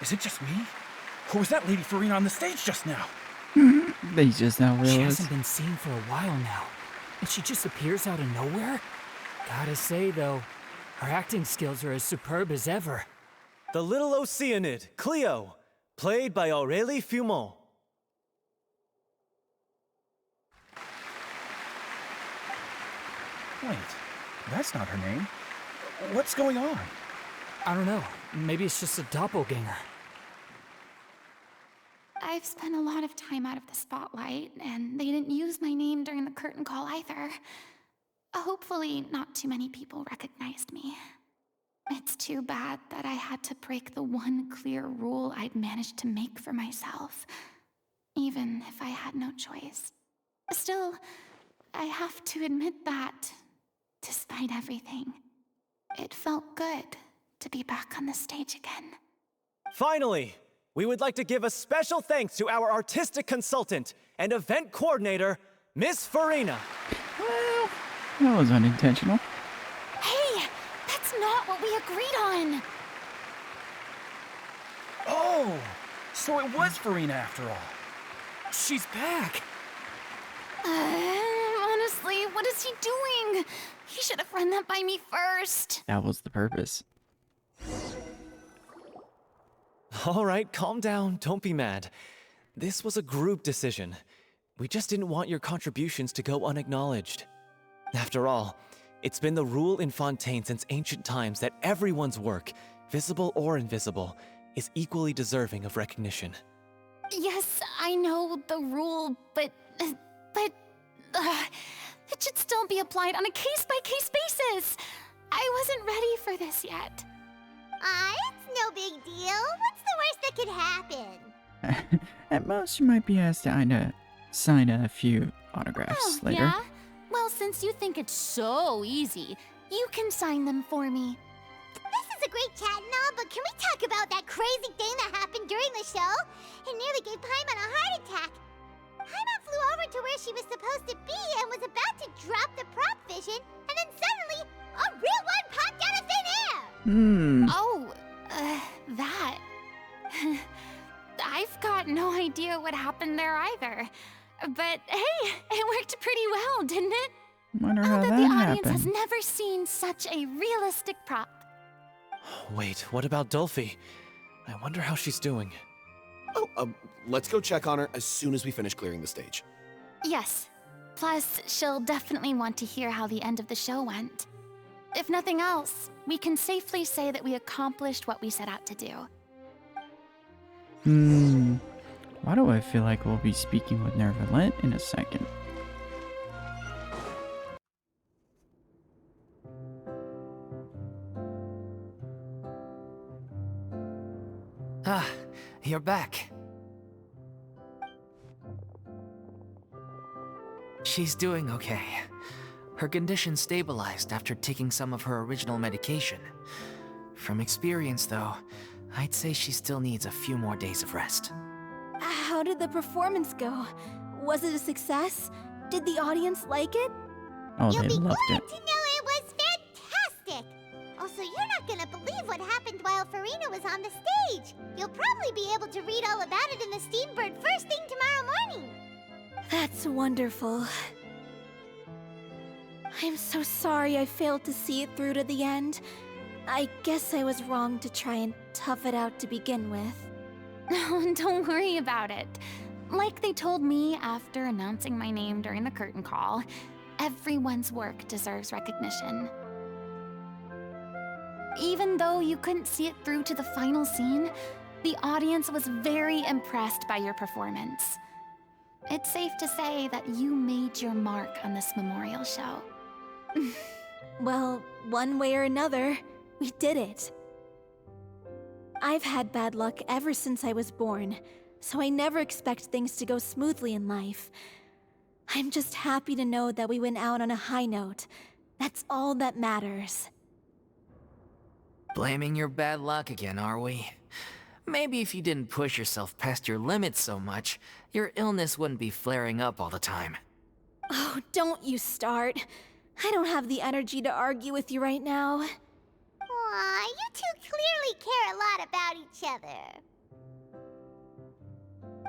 Is it just me? Or was that Lady Furina on the stage just now? They just now She realized. hasn't been seen for a while now, and she just appears out of nowhere? Gotta say, though, her acting skills are as superb as ever. The little Oceanid, Cleo, played by Aurélie Fumont. Wait, that's not her name. What's going on? I don't know. Maybe it's just a doppelganger. I've spent a lot of time out of the spotlight, and they didn't use my name during the curtain call either. Hopefully, not too many people recognized me. It's too bad that I had to break the one clear rule I'd managed to make for myself, even if I had no choice. Still, I have to admit that, despite everything, it felt good to be back on the stage again. Finally, we would like to give a special thanks to our artistic consultant and event coordinator, Miss Furina. Well, that was unintentional. Hey, that's not what we agreed on! Oh, so it was Furina after all. She's back. Honestly, what is he doing? He should have run that by me first. That was the purpose. All right, calm down. Don't be mad. This was a group decision. We just didn't want your contributions to go unacknowledged. After all, it's been the rule in Fontaine since ancient times that everyone's work, visible or invisible, is equally deserving of recognition. Yes, I know the rule, but it should still be applied on a case-by-case basis. I wasn't ready for this yet. It's no big deal. What's the worst that could happen? At most, you might be asked to sign a few autographs later. Yeah? Well, since you think it's so easy, you can sign them for me. This is a great chat and all, but can we talk about that crazy thing that happened during the show? It nearly gave Paimon a heart attack. Paimon flew over to where she was supposed to be and was about to drop the prop vision, and then suddenly, a real one popped out of thin air! Oh, that. I've got no idea what happened there either. But hey, it worked pretty well, didn't it? Wonder how I'll bet that the audience has happened. never seen such a realistic prop. Wait, what about Dolphy? I wonder how she's doing. Oh, let's go check on her as soon as we finish clearing the stage. Yes. Plus, she'll definitely want to hear how the end of the show went. If nothing else, we can safely say that we accomplished what we set out to do. Why do I feel like we'll be speaking with Nervalet in a second? Ah, you're back. She's doing okay. Her condition stabilized after taking some of her original medication. From experience, though, I'd say she still needs a few more days of rest. How did the performance go? Was it a success? Did the audience like it? Oh, You'll they be loved glad it. to know it was fantastic! Also, you're not gonna believe what happened while Furina was on the stage. You'll probably be able to read all about it in the Steambird first thing tomorrow morning. That's wonderful. I'm so sorry I failed to see it through to the end. I guess I was wrong to try and tough it out to begin with. Don't worry about it. Like they told me after announcing my name during the curtain call, everyone's work deserves recognition. Even though you couldn't see it through to the final scene, the audience was very impressed by your performance. It's safe to say that you made your mark on this memorial show. Well, one way or another, we did it. I've had bad luck ever since I was born, so I never expect things to go smoothly in life. I'm just happy to know that we went out on a high note. That's all that matters. Blaming your bad luck again, are we? Maybe if you didn't push yourself past your limits so much, your illness wouldn't be flaring up all the time. Oh, don't you start. I don't have the energy to argue with you right now. Aw, you two clearly care a lot about each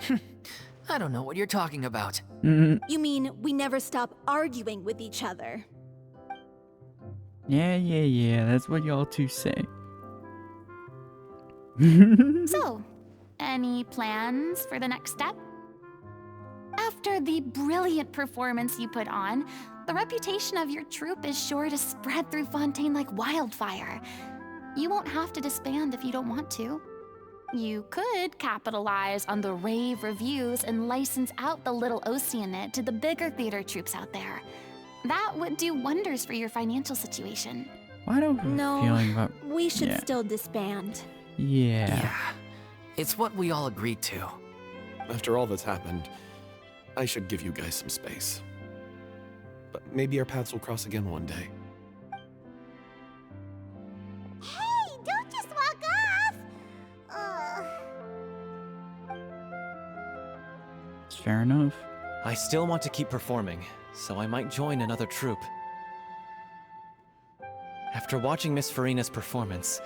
other. I don't know what you're talking about. You mean we never stop arguing with each other? Yeah, that's what y'all two say. So, any plans for the next step? After the brilliant performance you put on, the reputation of your troupe is sure to spread through Fontaine like wildfire. You won't have to disband if you don't want to. You could capitalize on the rave reviews and license out the Little Oceanid to the bigger theater troupes out there. That would do wonders for your financial situation. Why do I have No, a feeling about... we should yeah. still disband. Yeah. It's what we all agreed to. After all that's happened, I should give you guys some space. But maybe our paths will cross again one day. Hey, don't just walk off! It's fair enough. I still want to keep performing, so I might join another troupe. After watching Miss Furina's performance,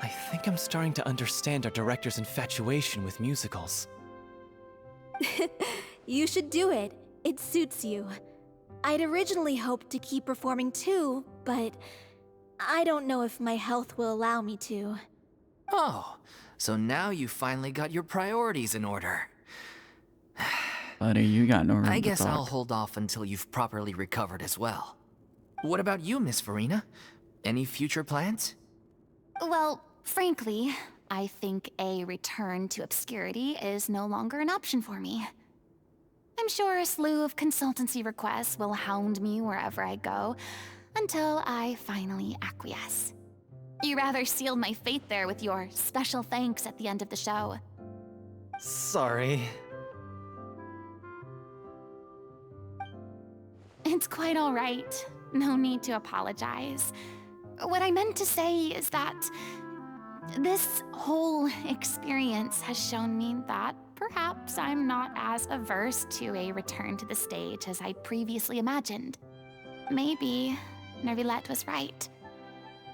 I think I'm starting to understand our director's infatuation with musicals. You should do it. It suits you. I'd originally hoped to keep performing too, but I don't know if my health will allow me to. Oh, so now you finally got your priorities in order. Buddy, you got no room I to guess I'll talk. hold off until you've properly recovered as well. What about you, Miss Furina? Any future plans? Well, frankly, I think a return to obscurity is no longer an option for me. I'm sure a slew of consultancy requests will hound me wherever I go, until I finally acquiesce. You rather sealed my fate there with your special thanks at the end of the show. Sorry. It's quite all right. No need to apologize. What I meant to say is that this whole experience has shown me that perhaps I'm not as averse to a return to the stage as I'd previously imagined. Maybe Nervilette was right.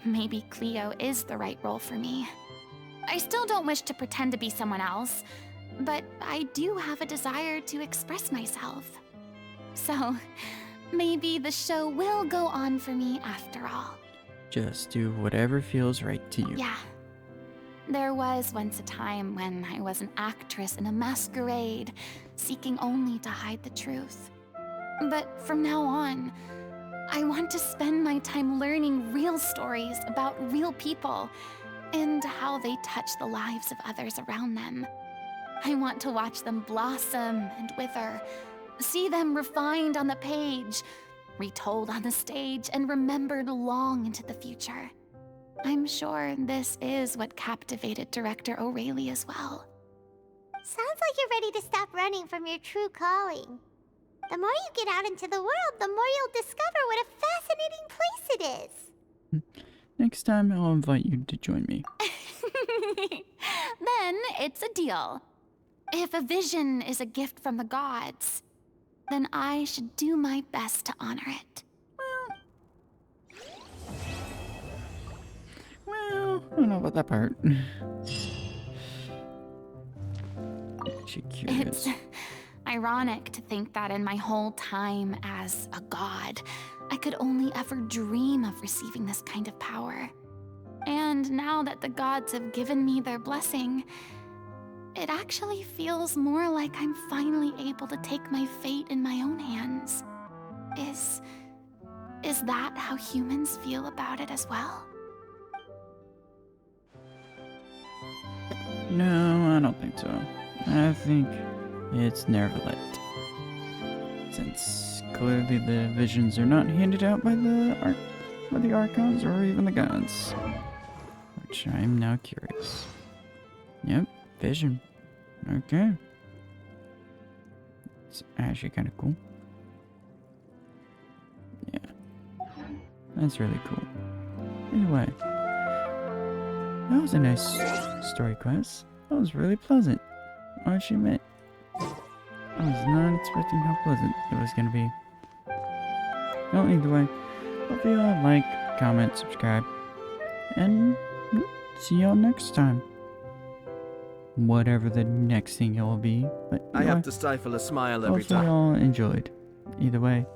Maybe Cleo is the right role for me. I still don't wish to pretend to be someone else, but I do have a desire to express myself. So, maybe the show will go on for me after all. Just do whatever feels right to you. Yeah. There was once a time when I was an actress in a masquerade, seeking only to hide the truth. But from now on, I want to spend my time learning real stories about real people and how they touch the lives of others around them. I want to watch them blossom and wither, see them refined on the page, retold on the stage, and remembered long into the future. I'm sure this is what captivated director O'Reilly as well. Sounds like you're ready to stop running from your true calling. The more you get out into the world, the more you'll discover what a fascinating place it is. Next time, I'll invite you to join me. Then it's a deal. If a vision is a gift from the gods, then I should do my best to honor it. Well, I don't know about that part. She curious. It's ironic to think that in my whole time as a god, I could only ever dream of receiving this kind of power. And now that the gods have given me their blessing, it actually feels more like I'm finally able to take my fate in my own hands. Is that how humans feel about it as well? No, I don't think so. I think it's Nervilette. Since clearly the visions are not handed out by the archons or even the gods. Which I'm now curious. Yep, vision. Okay. It's actually kind of cool. Yeah. That's really cool. Anyway. That was a nice story quest. That was really pleasant. I should admit. I was not expecting how pleasant it was going to be. Well, either way, hope you all like, comment, subscribe, and see y'all next time. Whatever the next thing it will be. But I have to stifle a smile every hopefully time. y'all enjoyed. Either way,